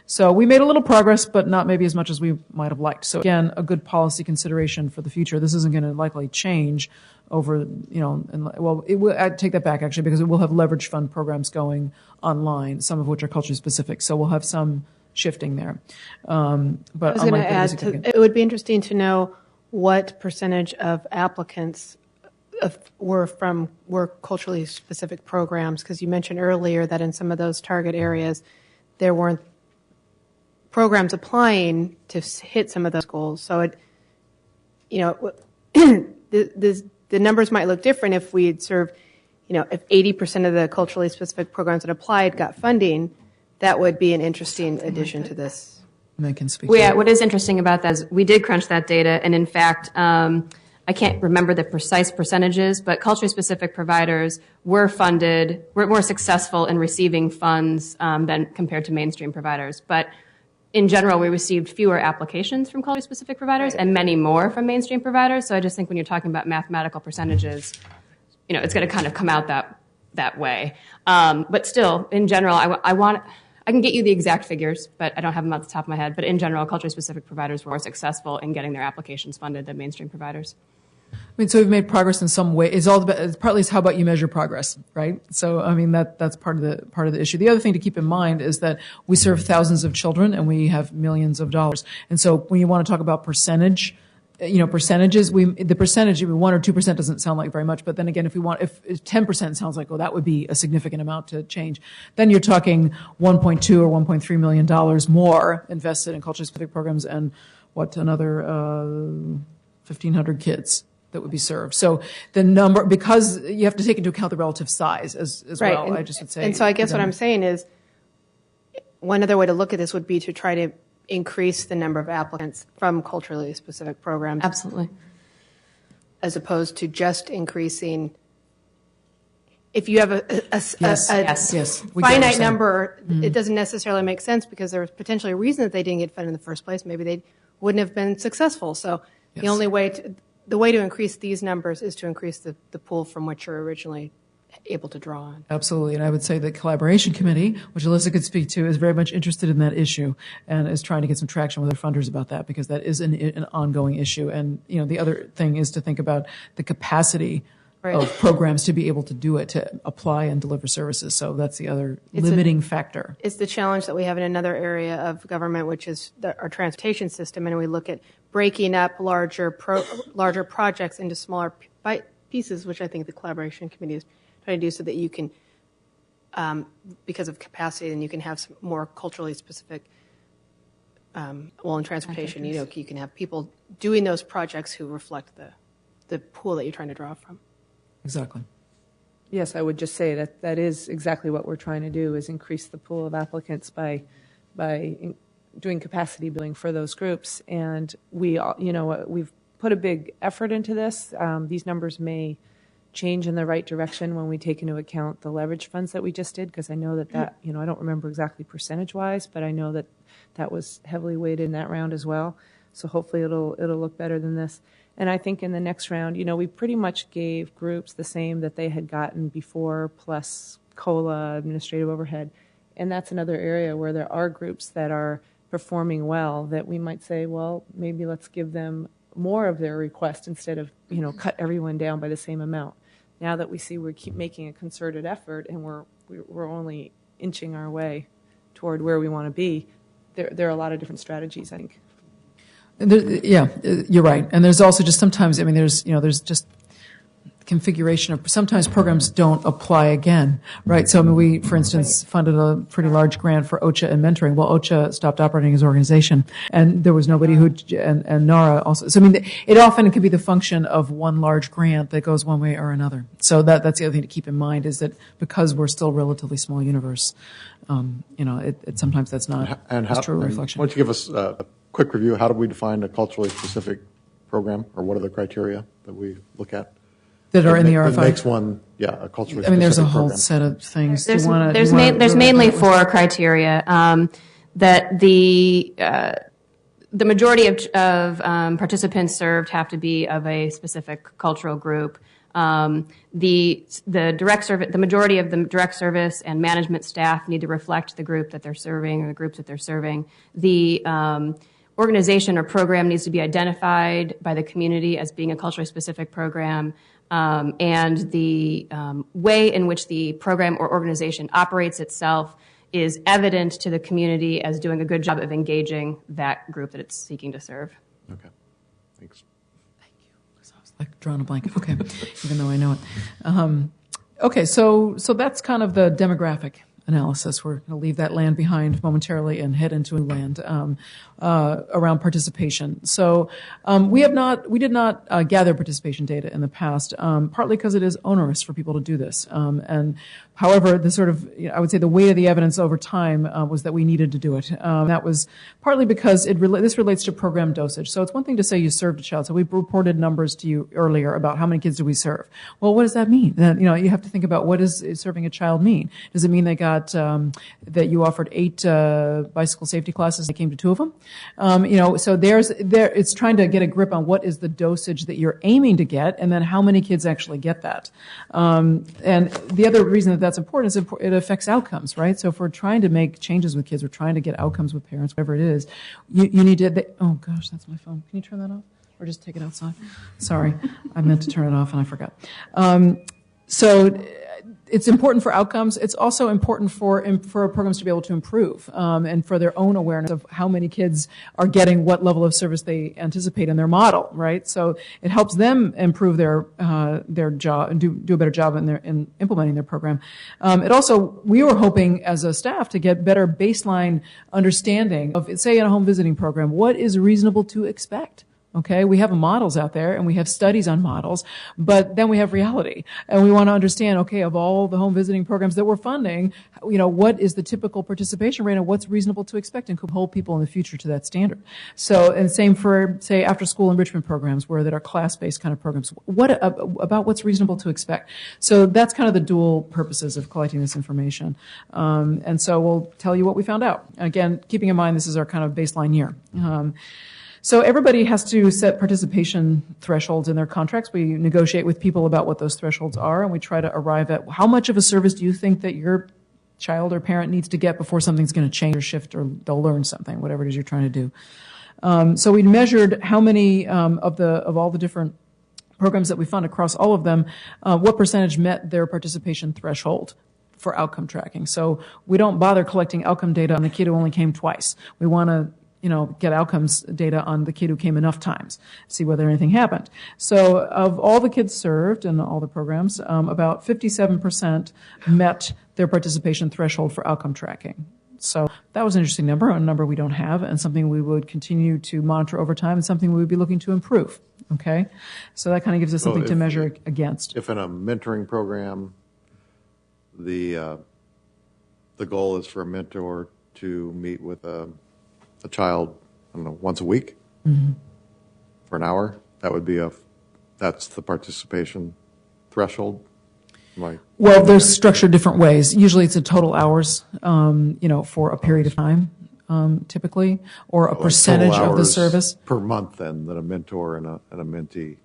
G: So we made a little progress, but not maybe as much as we might have liked. So again, a good policy consideration for the future. This isn't going to likely change over, I take that back actually because it will have leverage fund programs going online, some of which are culturally specific. So we'll have some shifting there. But
C: I was going to add, it would be interesting to know what percentage of applicants were culturally specific programs, because you mentioned earlier that in some of those target areas, there weren't programs applying to hit some of those goals. So the numbers might look different if we had served, if 80% of the culturally specific programs that applied got funding, that would be an interesting addition to this.
G: I can speak.
J: What is interesting about that is we did crunch that data, and in fact, I can't remember the precise percentages, but culturally specific providers were more successful in receiving funds than compared to mainstream providers. But in general, we received fewer applications from culturally-specific providers and many more from mainstream providers. So I just think when you're talking about mathematical percentages, it's going to kind of come out that way. But still, in general, I can get you the exact figures, but I don't have them off the top of my head. But in general, culturally-specific providers were more successful in getting their applications funded than mainstream providers.
G: I mean, so we've made progress in some way. Partly it's how about you measure progress, right? So, I mean, that's part of the issue. The other thing to keep in mind is that we serve thousands of children and we have millions of dollars. And so when you want to talk about percentages, the percentage, 1 or 2% doesn't sound like very much. But then again, if 10% sounds like, well, that would be a significant amount to change, then you're talking $1.2 or $1.3 million more invested in culturally specific programs and another 1,500 kids that would be served. So the number, because you have to take into account the relative size as
C: right.
G: well,
C: And,
G: I just would say.
C: And so I guess what I'm saying is one other way to look at this would be to try to increase the number of applicants from culturally specific programs.
J: Absolutely.
C: As opposed to just increasing. If you have a finite number, it doesn't necessarily make sense because there was potentially a reason that they didn't get funded in the first place. Maybe they wouldn't have been successful. So the only way to increase these numbers is to increase the pool from which you're originally able to draw on.
G: Absolutely. And I would say the collaboration committee, which Alyssa could speak to, is very much interested in that issue and is trying to get some traction with their funders about that because that is an ongoing issue. And, the other thing is to think about the capacity of programs to be able to do it, to apply and deliver services. So that's the other limiting factor.
C: It's the challenge that we have in another area of government, which is our transportation system. And we look at breaking up larger projects into smaller pieces, which I think the collaboration committee is trying to do so that you can, because of capacity, then you can have some more culturally specific, in transportation, you can have people doing those projects who reflect the pool that you're trying to draw from.
G: Exactly.
F: Yes, I would just say that is exactly what we're trying to do, is increase the pool of applicants by doing capacity building for those groups. And we've put a big effort into this. These numbers may change in the right direction when we take into account the leverage funds that we just did, because I know that I don't remember exactly percentage-wise, but I know that was heavily weighted in that round as well. So hopefully it'll look better than this. And I think in the next round, we pretty much gave groups the same that they had gotten before, plus COLA, administrative overhead. And that's another area where there are groups that are performing well that we might say, well, maybe let's give them more of their request instead of, cut everyone down by the same amount. Now that we see we keep making a concerted effort and we're only inching our way toward where we want to be, there are a lot of different strategies, I think.
G: You're right. And there's also just sometimes, there's just configuration of sometimes programs don't apply again, right? So we, for instance, funded a pretty large grant for OCHA and mentoring. Well, OCHA stopped operating as an organization, and there was nobody and NARA also. So it often can be the function of one large grant that goes one way or another. So that's the other thing to keep in mind, is that because we're still a relatively small universe, sometimes that's not a true reflection.
A: Why don't you give us a quick review? How do we define a culturally specific program, or what are the criteria that we look at?
G: That are in the RFI.
A: That makes one, a culturally specific
G: there's a whole
A: program.
G: set of things.
J: There's mainly 4 criteria. That the majority of participants served have to be of a specific cultural group. The majority of the direct service and management staff need to reflect the group that they're serving or the groups that they're serving. The organization or program needs to be identified by the community as being a culturally specific program. And the way in which the program or organization operates itself is evident to the community as doing a good job of engaging that group that it's seeking to serve.
A: Okay, thanks.
G: Thank you. I was like drawing a blank. Okay, even though I know it. Okay, so that's kind of the demographic analysis. We're going to leave that land behind momentarily and head into land around participation. So we did not gather participation data in the past, partly because it is onerous for people to do this. And However, the sort of, I would say the weight of the evidence over time was that we needed to do it. That was partly because this relates to program dosage. So it's one thing to say you served a child. So we reported numbers to you earlier about how many kids do we serve. Well, what does that mean? You have to think about, what does serving a child mean? Does it mean they got that you offered 8 bicycle safety classes, they came to 2 of them? So it's trying to get a grip on what is the dosage that you're aiming to get, and then how many kids actually get that. And the other reason that's important is it affects outcomes, right? So if we're trying to make changes with kids, we're trying to get outcomes with parents, whatever it is, you need to, oh gosh, that's my phone. Can you turn that off? Or just take it outside? Sorry, I meant to turn it off and I forgot. So it's important for outcomes. It's also important for programs to be able to improve, and for their own awareness of how many kids are getting what level of service they anticipate in their model, right? So it helps them improve their job and do a better job in implementing their program. We were hoping as a staff to get better baseline understanding of, say, in a home visiting program, what is reasonable to expect. Okay, we have models out there and we have studies on models, but then we have reality. And we want to understand, okay, of all the home visiting programs that we're funding, what is the typical participation rate and what's reasonable to expect, and could hold people in the future to that standard. So, and same for, say, after school enrichment programs that are class-based kind of programs. What about what's reasonable to expect? So that's kind of the dual purposes of collecting this information. And so we'll tell you what we found out. Again, keeping in mind this is our kind of baseline year. So everybody has to set participation thresholds in their contracts. We negotiate with people about what those thresholds are, and we try to arrive at how much of a service do you think that your child or parent needs to get before something's going to change or shift or they'll learn something, whatever it is you're trying to do. So we measured how many of all the different programs that we fund across all of them, what percentage met their participation threshold for outcome tracking. So we don't bother collecting outcome data on the kid who only came twice. We want to get outcomes data on the kid who came enough times, see whether anything happened. So of all the kids served in all the programs, about 57% met their participation threshold for outcome tracking. So that was an interesting number, a number we don't have, and something we would continue to monitor over time, and something we would be looking to improve. Okay? So that kind of gives us something to measure against.
A: If in a mentoring program, the goal is for a mentor to meet with a child, I don't know, once a week for an hour, that's the participation threshold.
G: Well, they're structured different ways. Usually it's a total hours, for a period of time, typically, or a percentage of the service.
A: Per month, then, that a mentor and a mentee.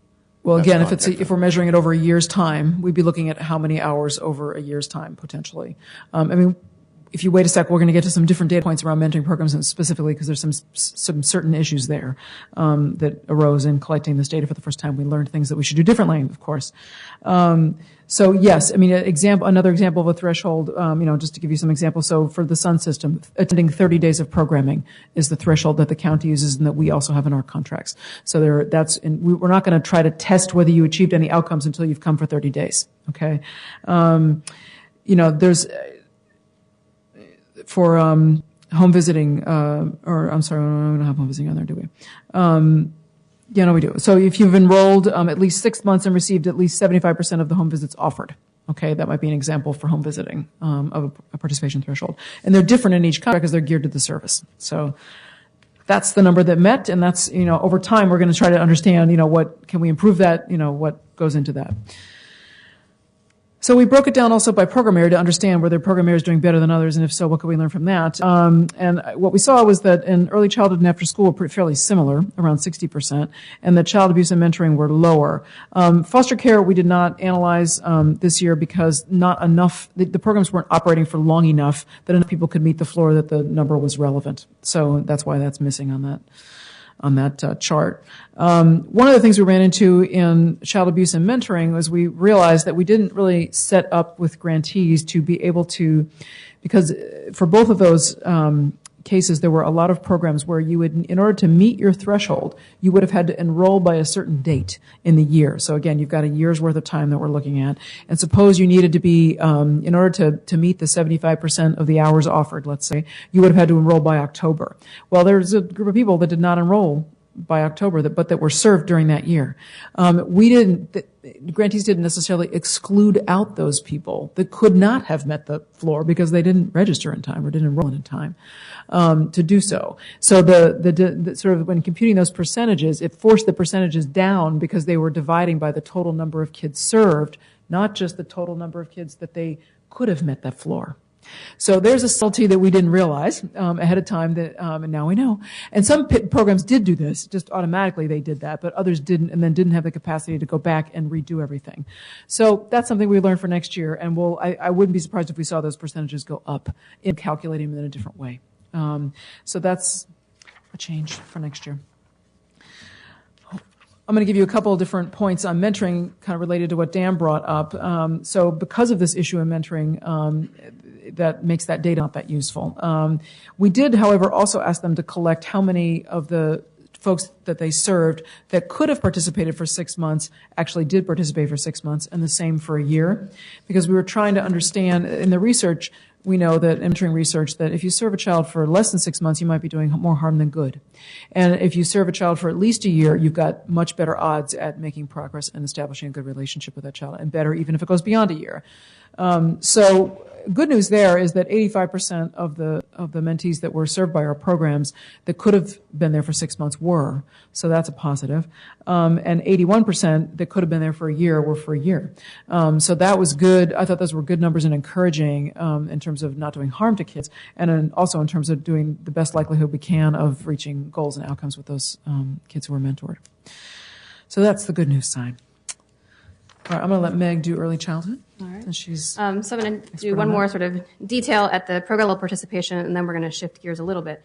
G: Well, again, if we're measuring it over a year's time, we'd be looking at how many hours over a year's time, potentially. If you wait a sec, we're going to get to some different data points around mentoring programs, and specifically because there's some certain issues there that arose in collecting this data for the first time. We learned things that we should do differently, of course. So yes, another example of a threshold, just to give you some examples. So for the Sun system, attending 30 days of programming is the threshold that the county uses and that we also have in our contracts. So we're not going to try to test whether you achieved any outcomes until you've come for 30 days. Okay. There's for home visiting, I'm sorry, we don't have home visiting on there, do we? Yeah, no, we do. So if you've enrolled at least 6 months and received at least 75% of the home visits offered, okay, that might be an example for home visiting of a participation threshold. And they're different in each contract because they're geared to the service. So that's the number that met, and that's, over time we're going to try to understand, what can we improve that, what goes into that. So we broke it down also by program area to understand whether program area is doing better than others, and if so, what could we learn from that? And what we saw was that in early childhood and after school were fairly similar, around 60%, and that child abuse and mentoring were lower. Foster care we did not analyze this year because not enough, the programs weren't operating for long enough that enough people could meet the floor that the number was relevant. So that's why that's missing on that chart. One of the things we ran into in child abuse and mentoring was we realized that we didn't really set up with grantees to be able to, because for both of those cases, there were a lot of programs where you would, in order to meet your threshold, you would have had to enroll by a certain date in the year. So again, you've got a year's worth of time that we're looking at. And suppose you needed to be, in order to meet the 75% of the hours offered, let's say, you would have had to enroll by October. Well, there's a group of people that did not enroll by October, but that were served during that year. Grantees didn't necessarily exclude out those people that could not have met the floor because they didn't register in time or didn't enroll in time to do so. So the sort of when computing those percentages, it forced the percentages down because they were dividing by the total number of kids served, not just the total number of kids that they could have met that floor. So there's a subtlety that we didn't realize ahead of time that, and now we know. And some programs did do this, just automatically they did that, but others didn't, and then didn't have the capacity to go back and redo everything. So that's something we learned for next year, and I wouldn't be surprised if we saw those percentages go up in calculating them in a different way. So that's a change for next year. I'm going to give you a couple of different points on mentoring kind of related to what Dan brought up. So because of this issue in mentoring, that makes that data not that useful. We did, however, also ask them to collect how many of the folks that they served that could have participated for 6 months actually did participate for 6 months, and the same for a year, because we were trying to understand in the research. We know that entering research that if you serve a child for less than 6 months, you might be doing more harm than good. And if you serve a child for at least a year, you've got much better odds at making progress and establishing a good relationship with that child, and better even if it goes beyond a year. So good news there is that 85% of the mentees that were served by our programs that could have been there for 6 months were. So that's a positive. And 81% that could have been there for a year were for a year. So that was good. I thought those were good numbers and encouraging in terms of not doing harm to kids, and also in terms of doing the best likelihood we can of reaching goals and outcomes with those kids who were mentored. So that's the good news side. All right, I'm going to let Meg do early childhood.
J: All right.
G: And she's
J: so I'm going to do one more sort of detail at the program level participation, and then we're going to shift gears a little bit.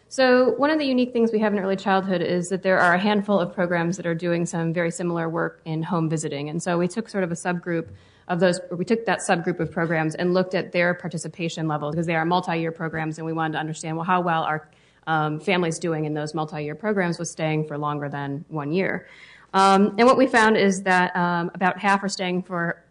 J: So one of the unique things we have in early childhood is that there are a handful of programs that are doing some very similar work in home visiting. And so we took sort of a subgroup of those, or we took that subgroup of programs and looked at their participation levels, because they are multi-year programs, and we wanted to understand, well, how well are families doing in those multi-year programs with staying for longer than 1 year. And what we found is that about half were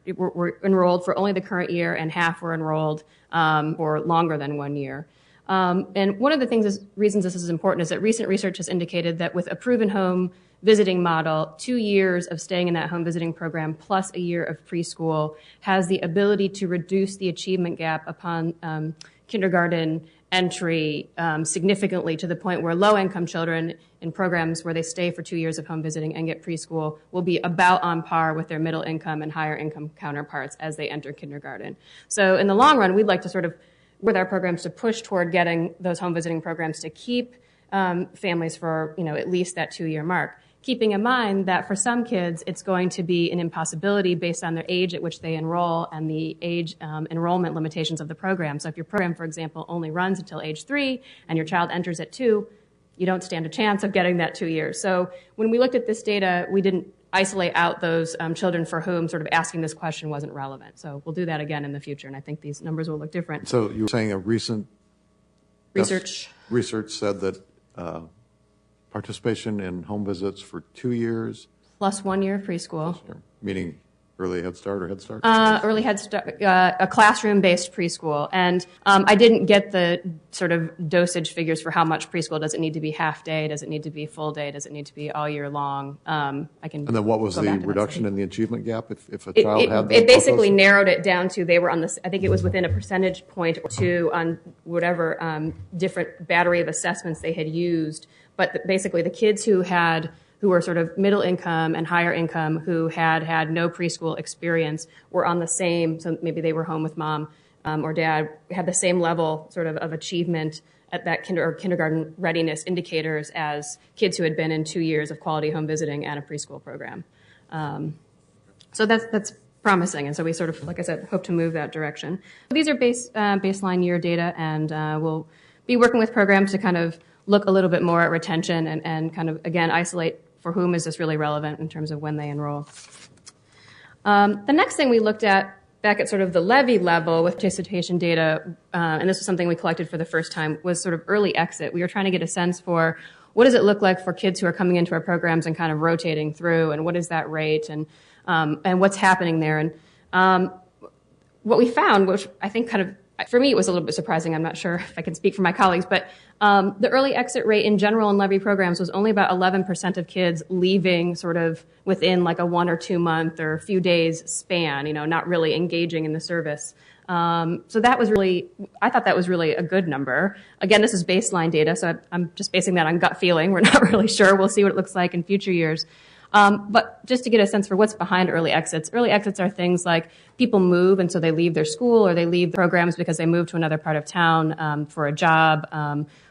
J: enrolled for only the current year, and half were enrolled for longer than 1 year. And one of the reasons this is important is that recent research has indicated that with a proven home visiting model, 2 years of staying in that home visiting program plus a year of preschool has the ability to reduce the achievement gap upon kindergarten entry significantly, to the point where low-income children in programs where they stay for 2 years of home visiting and get preschool will be about on par with their middle-income and higher-income counterparts as they enter kindergarten. So in the long run, we'd like to sort of, with our programs, to push toward getting those home visiting programs to keep families for at least that 2-year mark, keeping in mind that for some kids it's going to be an impossibility based on their age at which they enroll and the age enrollment limitations of the program. So if your program, for example, only runs until age 3 and your child enters at 2, you don't stand a chance of getting that 2 years. So when we looked at this data, we didn't isolate out those children for whom sort of asking this question wasn't relevant. So we'll do that again in the future, and I think these numbers will look different.
A: So you were saying a recent
J: research
A: said that participation in home visits for 2 years
J: plus 1 year of preschool,
A: meaning early Head Start or Head Start?
J: Early Head Start, a classroom-based preschool. And I didn't get the sort of dosage figures for how much preschool. Does it need to be half day? Does it need to be full day? Does it need to be all year long?
A: And then what was the reduction in the achievement gap if a child had that?
J: It basically narrowed it down to they were on this, I think it was within a percentage point or two on whatever different battery of assessments they had used. But basically the kids who were sort of middle income and higher income who had no preschool experience were on the same, so maybe they were home with mom or dad, had the same level sort of achievement at that kindergarten readiness indicators as kids who had been in 2 years of quality home visiting at a preschool program. So that's promising, and so we sort of, like I said, hope to move that direction. These are baseline year data, and we'll be working with programs to kind of look a little bit more at retention and kind of, again, isolate for whom is this really relevant in terms of when they enroll. The next thing we looked at back at sort of the Levy level with participation data, and this was something we collected for the first time, was sort of early exit. We were trying to get a sense for what does it look like for kids who are coming into our programs and kind of rotating through, and what is that rate, and what's happening there. And what we found, which I think kind of for me, it was a little bit surprising. I'm not sure if I can speak for my colleagues, but the early exit rate in general in Levy programs was only about 11% of kids leaving sort of within like a 1 or 2 month or a few days span, not really engaging in the service. So that was I thought that was really a good number. Again, this is baseline data, so I'm just basing that on gut feeling. We're not really sure. We'll see what it looks like in future years. But just to get a sense for what's behind early exits are things like people move, and so they leave their school or they leave the programs because they move to another part of town for a job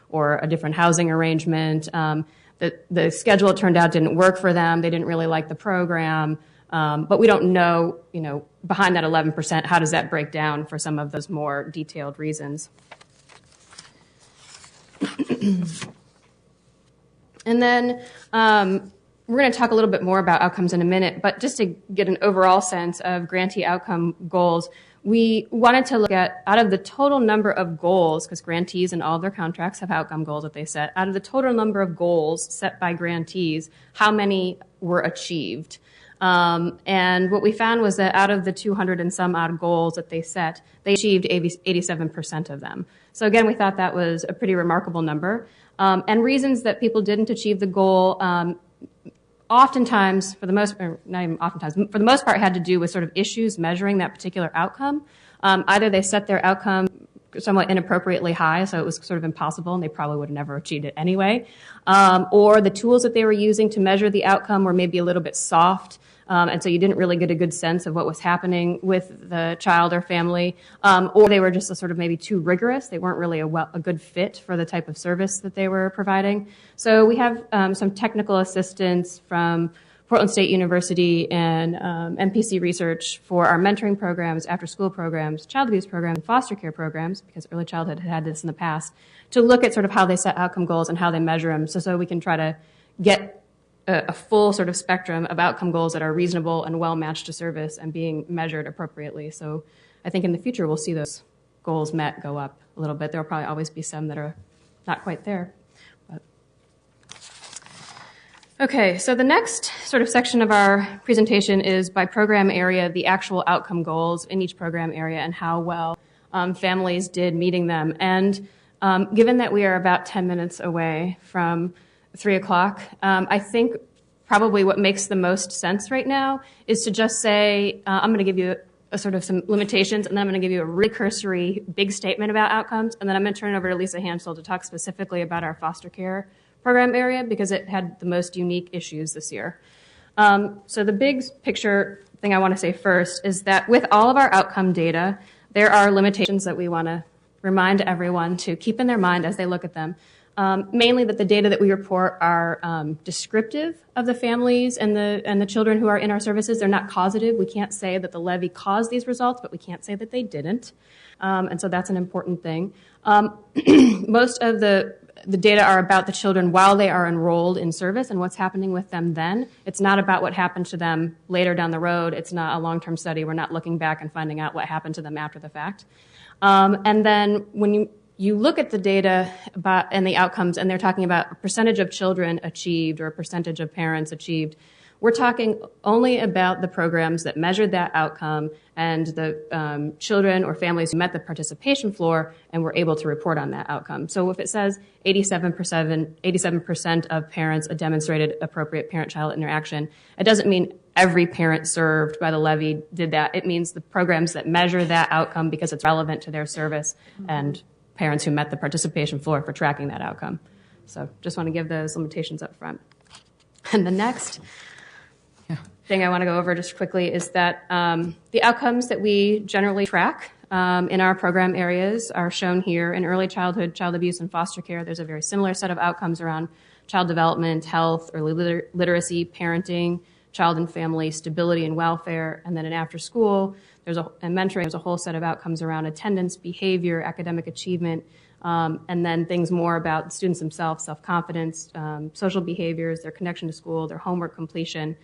J: or a different housing arrangement. The schedule, it turned out, didn't work for them. They didn't really like the program. But we don't know, behind that 11%, how does that break down for some of those more detailed reasons. And then we're going to talk a little bit more about outcomes in a minute, but just to get an overall sense of grantee outcome goals, we wanted to look at, out of the total number of goals, because grantees in all of their contracts have outcome goals that they set, out of the total number of goals set by grantees, how many were achieved. And what we found was that out of the 200 and some odd goals that they set, they achieved 87% of them. So again, we thought that was a pretty remarkable number. And reasons that people didn't achieve the goal, oftentimes, for the most part, had to do with sort of issues measuring that particular outcome. Either they set their outcome somewhat inappropriately high, so it was sort of impossible, and they probably would have never achieved it anyway. Or the tools that they were using to measure the outcome were maybe a little bit soft, and so you didn't really get a good sense of what was happening with the child or family. Or they were just sort of maybe too rigorous. They weren't really a good fit for the type of service that they were providing. So we have some technical assistance from Portland State University and MPC Research for our mentoring programs, after-school programs, child abuse programs, and foster care programs, because early childhood had this in the past, to look at sort of how they set outcome goals and how they measure them, so we can try to get a full sort of spectrum of outcome goals that are reasonable and well-matched to service and being measured appropriately. So I think in the future we'll see those goals met go up a little bit. There will probably always be some that are not quite there. Okay, so the next sort of section of our presentation is by program area, the actual outcome goals in each program area and how well families did meeting them. And given that we are about 10 minutes away from 3 o'clock, I think probably what makes the most sense right now is to just say, I'm going to give you a sort of some limitations, and then I'm going to give you a really cursory big statement about outcomes, and then I'm going to turn it over to Lisa Hansel to talk specifically about our foster care program area because it had the most unique issues this year. So the big picture thing I want to say first is that with all of our outcome data, there are limitations that we want to remind everyone to keep in their mind as they look at them. Mainly that the data that we report are descriptive of the families and the children who are in our services. They're not causative. We can't say that the levy caused these results, but we can't say that they didn't. And so that's an important thing. Most of the data are about the children while they are enrolled in service and what's happening with them then. It's not about what happened to them later down the road. It's not a long-term study. We're not looking back and finding out what happened to them after the fact. And then when you look at the data and the outcomes, and they're talking about a percentage of children achieved or a percentage of parents achieved, we're talking only about the programs that measured that outcome and the children or families who met the participation floor and were able to report on that outcome. So if it says 87% of parents demonstrated appropriate parent-child interaction, it doesn't mean every parent served by the levy did that. It means the programs that measure that outcome because it's relevant to their service and parents who met the participation floor for tracking that outcome. So just want to give those limitations up front. And the next thing I want to go over just quickly is that the outcomes that we generally track in our program areas are shown here. In early childhood, child abuse, and foster care, there's a very similar set of outcomes around child development, health, early literacy, parenting, child and family stability and welfare. And then in after school, and mentoring, there's a whole set of outcomes around attendance, behavior, academic achievement, and then things more about students themselves, self-confidence, social behaviors, their connection to school, their homework completion.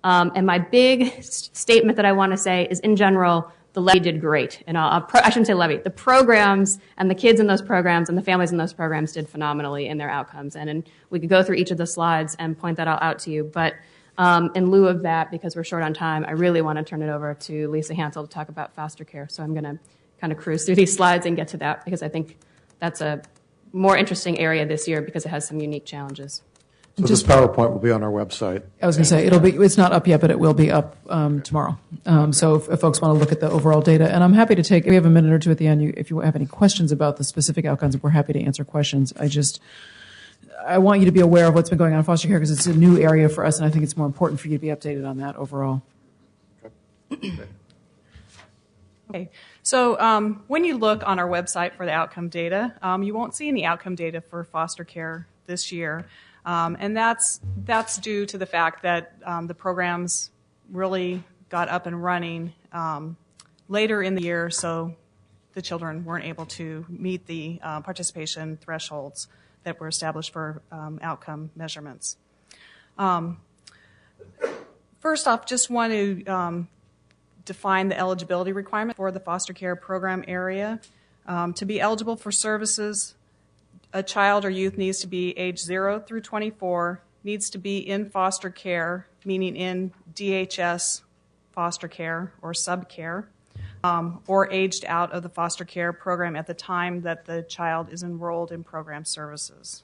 J: And my big statement that I want to say is, in general, the levy did great. And I shouldn't say levy. The programs and the kids in those programs and the families in those programs did phenomenally in their outcomes. And we could go through each of the slides and point that all out to you. But in lieu of that, because we're short on time, I really want to turn it over to Lisa Hansel to talk about foster care. So I'm going to kind of cruise through these slides and get to that, because I think that's a more interesting area this year because it has some unique challenges.
A: So this PowerPoint will be on our website.
G: I was going to say, it's not up yet, but it will be up tomorrow. So if folks want to look at the overall data, and I'm happy to take, we have a minute or two at the end, if you have any questions about the specific outcomes, we're happy to answer questions. I want you to be aware of what's been going on in foster care because it's a new area for us, and I think it's more important for you to be updated on that overall.
I: Okay, so when you look on our website for the outcome data, you won't see any outcome data for foster care this year. And that's due to the fact that the programs really got up and running later in the year, so the children weren't able to meet the participation thresholds that were established for outcome measurements. First off, just want to define the eligibility requirement for the foster care program area. To be eligible for services, a child or youth needs to be age 0 through 24, needs to be in foster care, meaning in DHS foster care or sub-care, or aged out of the foster care program at the time that the child is enrolled in program services.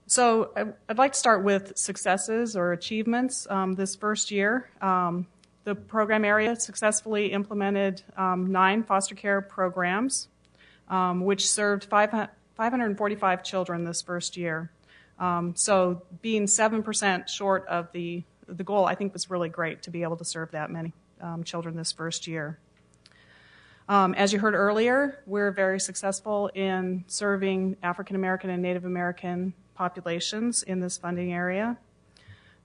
I: So I'd like to start with successes or achievements this first year. The program area successfully implemented 9 foster care programs, which served 545 children this first year. So being 7% short of the goal, I think was really great to be able to serve that many children this first year. As you heard earlier, we're very successful in serving African American and Native American populations in this funding area.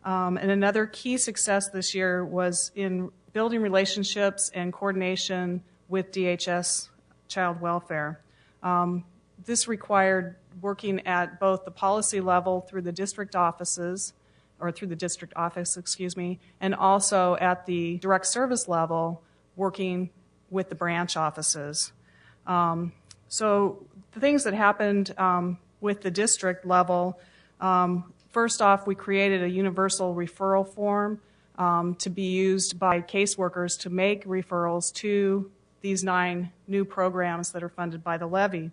I: And another key success this year was in building relationships and coordination with DHS child welfare. This required working at both the policy level through the district offices, or through the district office, and also at the direct service level, working with the branch offices. So the things that happened with the district level, first off, we created a universal referral form to be used by caseworkers to make referrals to these 9 new programs that are funded by the levy.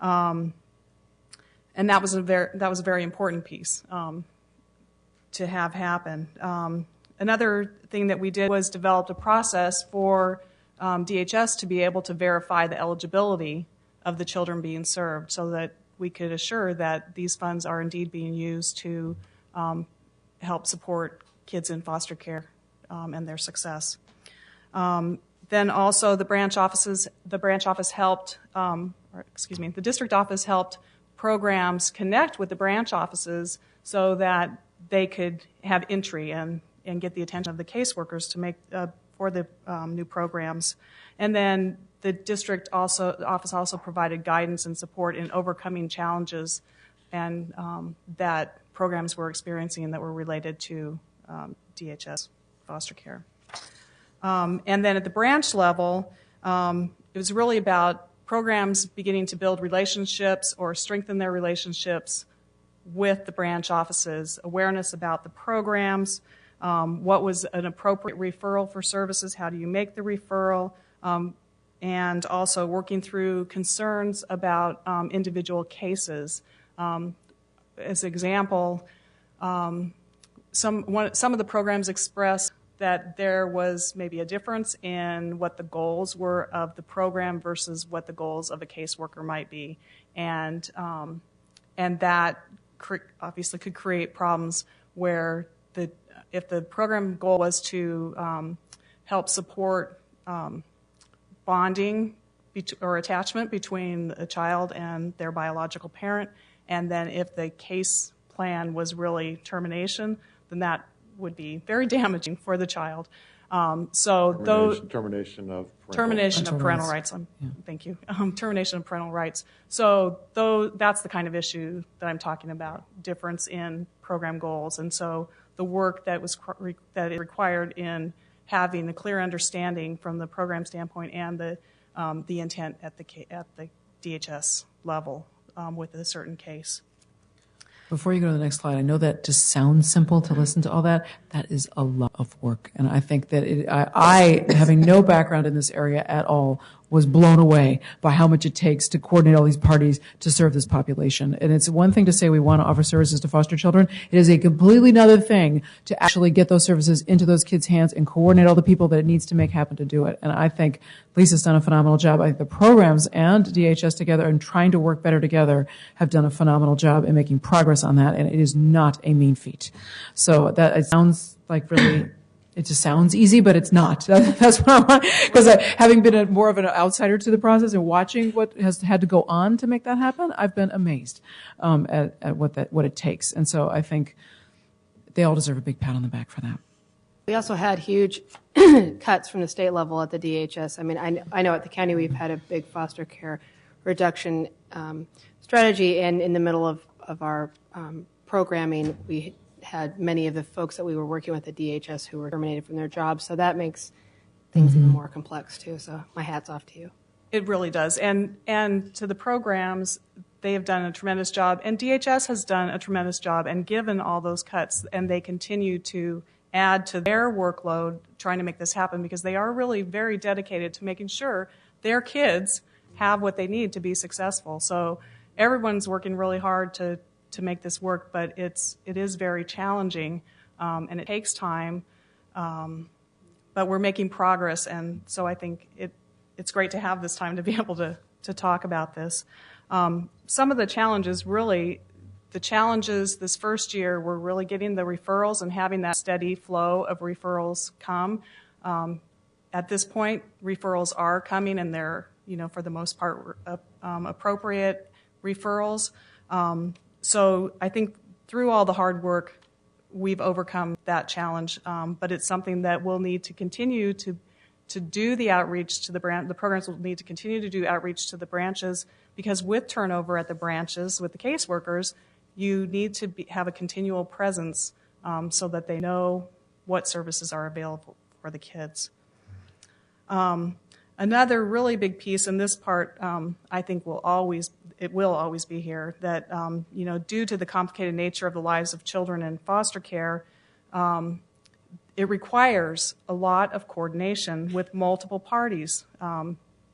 I: And that was a very important piece to have happen. Another thing that we did was developed a process for DHS to be able to verify the eligibility of the children being served so that we could assure that these funds are indeed being used to help support kids in foster care and their success. Then also the district office helped programs connect with the branch offices so that they could have entry and get the attention of the caseworkers to make for the new programs. And then the district office also provided guidance and support in overcoming challenges and that programs were experiencing that were related to DHS foster care. And then at the branch level, it was really about programs beginning to build relationships or strengthen their relationships with the branch offices, awareness about the programs, what was an appropriate referral for services, how do you make the referral, and also working through concerns about individual cases. As an example, some of the programs expressed that there was maybe a difference in what the goals were of the program versus what the goals of a caseworker might be, and that obviously could create problems where if the program goal was to help support bonding or attachment between a child and their biological parent, and then if the case plan was really termination, then that would be very damaging for the child.
A: Termination of
I: parental rights. Thank you. Termination of parental rights. So that's the kind of issue that I'm talking about, difference in program goals. And so the work that is required in having a clear understanding from the program standpoint and the intent at the DHS level with a certain case.
G: Before you go to the next slide, I know that just sounds simple to listen to all that. That is a lot of work. And I think that I, having no background in this area at all, was blown away by how much it takes to coordinate all these parties to serve this population. And it's one thing to say we want to offer services to foster children. It is a completely another thing to actually get those services into those kids' hands and coordinate all the people that it needs to make happen to do it. And I think Lisa's done a phenomenal job. I think the programs and DHS together and trying to work better together have done a phenomenal job in making progress on that. And it is not a mean feat. So that it sounds like really... It just sounds easy, but it's not. That's what I want. Because having been more of an outsider to the process and watching what has had to go on to make that happen, I've been amazed at what it takes. And so I think they all deserve a big pat on the back for that.
C: We also had huge cuts from the state level at the DHS. I mean, I know at the county we've had a big foster care reduction strategy, and in the middle of our programming, we had many of the folks that we were working with at DHS who were terminated from their jobs. So that makes things even more complex too. So my hat's off to you.
I: It really does. And to the programs, they have done a tremendous job. And DHS has done a tremendous job and given all those cuts. And they continue to add to their workload trying to make this happen because they are really very dedicated to making sure their kids have what they need to be successful. So everyone's working really hard to make this work, but it is very challenging, and it takes time, but we're making progress, and so I think it's great to have this time to be able to talk about this. Some of the challenges this first year were really getting the referrals and having that steady flow of referrals come. At this point, referrals are coming, and they're, for the most part, appropriate referrals. So I think through all the hard work, we've overcome that challenge, but it's something that we'll need to continue to do the outreach to the branch. The programs will need to continue to do outreach to the branches because with turnover at the branches, with the caseworkers, you need to have a continual presence so that they know what services are available for the kids. Another really big piece, and this part I think will always be here, that due to the complicated nature of the lives of children in foster care, it requires a lot of coordination with multiple parties,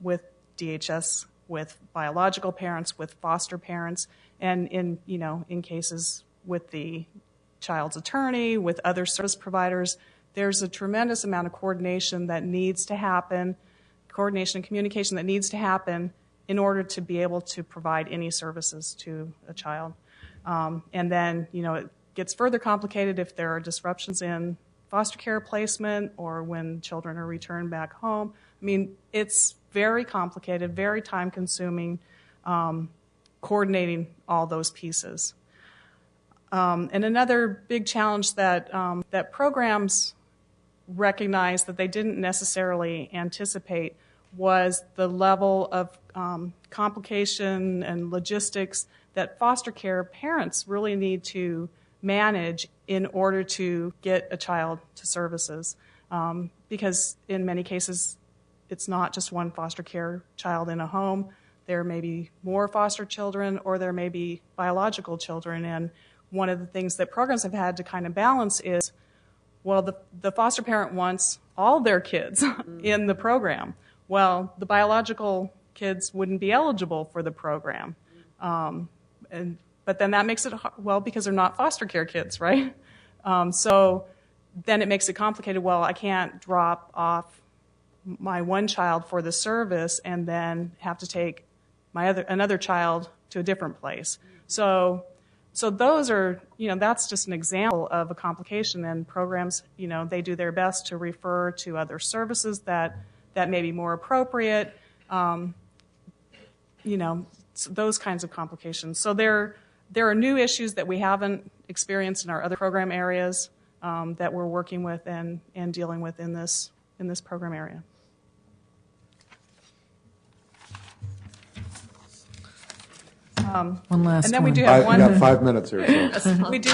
I: with DHS, with biological parents, with foster parents, and in cases with the child's attorney, with other service providers. There's a tremendous amount of coordination that needs to happen. Coordination and communication that needs to happen in order to be able to provide any services to a child. And then, it gets further complicated if there are disruptions in foster care placement or when children are returned back home. I mean, it's very complicated, very time-consuming, coordinating all those pieces. And another big challenge that programs recognize that they didn't necessarily anticipate was the level of complication and logistics that foster care parents really need to manage in order to get a child to services. Because in many cases, it's not just one foster care child in a home. There may be more foster children or there may be biological children. And one of the things that programs have had to kind of balance is, well, the foster parent wants all their kids in the program. Well, the biological kids wouldn't be eligible for the program. But then that makes it, because they're not foster care kids, right? So then it makes it complicated. Well, I can't drop off my one child for the service and then have to take another child to a different place. So those are, that's just an example of a complication, and programs, they do their best to refer to other services that may be more appropriate, those kinds of complications. So there are new issues that we haven't experienced in our other program areas that we're working with and dealing with in this program area.
G: One last
I: and then we
G: one.
I: do have
A: We got 5 minutes here. So.
I: We do.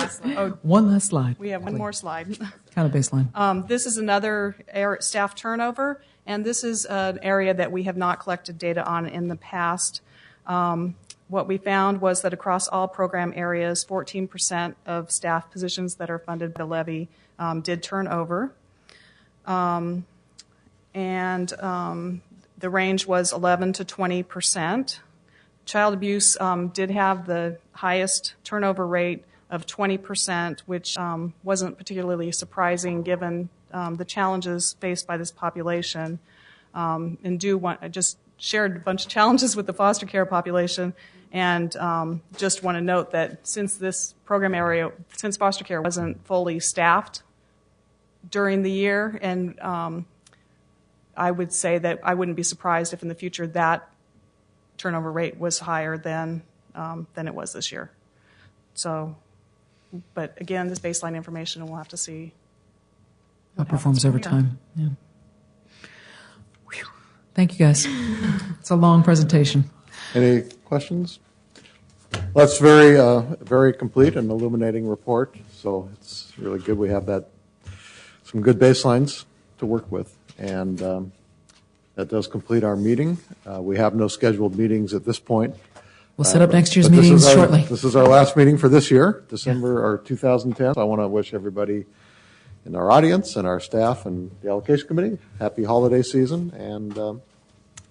G: One last slide.
I: We have one more slide.
G: Kind of baseline.
I: This is another staff turnover, and this is an area that we have not collected data on in the past. what we found was that across all program areas, 14% of staff positions that are funded by the levy did turn over. The range was 11 to 20%. Child abuse did have the highest turnover rate of 20%, which wasn't particularly surprising given the challenges faced by this population. I just shared a bunch of challenges with the foster care population, and just want to note that since foster care wasn't fully staffed during the year, and I would say that I wouldn't be surprised if in the future that turnover rate was higher than it was this year. So, but again, this baseline information, and we'll have to see
G: How it performs over time. Yeah. Whew. Thank you, guys. It's a long presentation.
A: Any questions? Well, that's very complete and illuminating report. So it's really good we have some good baselines to work with. And that does complete our meeting. We have no scheduled meetings at this point.
G: We'll set up next year's meetings shortly.
A: This is our last meeting for this year, December or 2010. I want to wish everybody in our audience and our staff and the allocation committee happy holiday season, and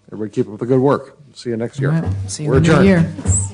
A: everybody keep up the good work. See you next year.
G: All right. See you
A: We're
G: in the new
A: adjourned.
G: year.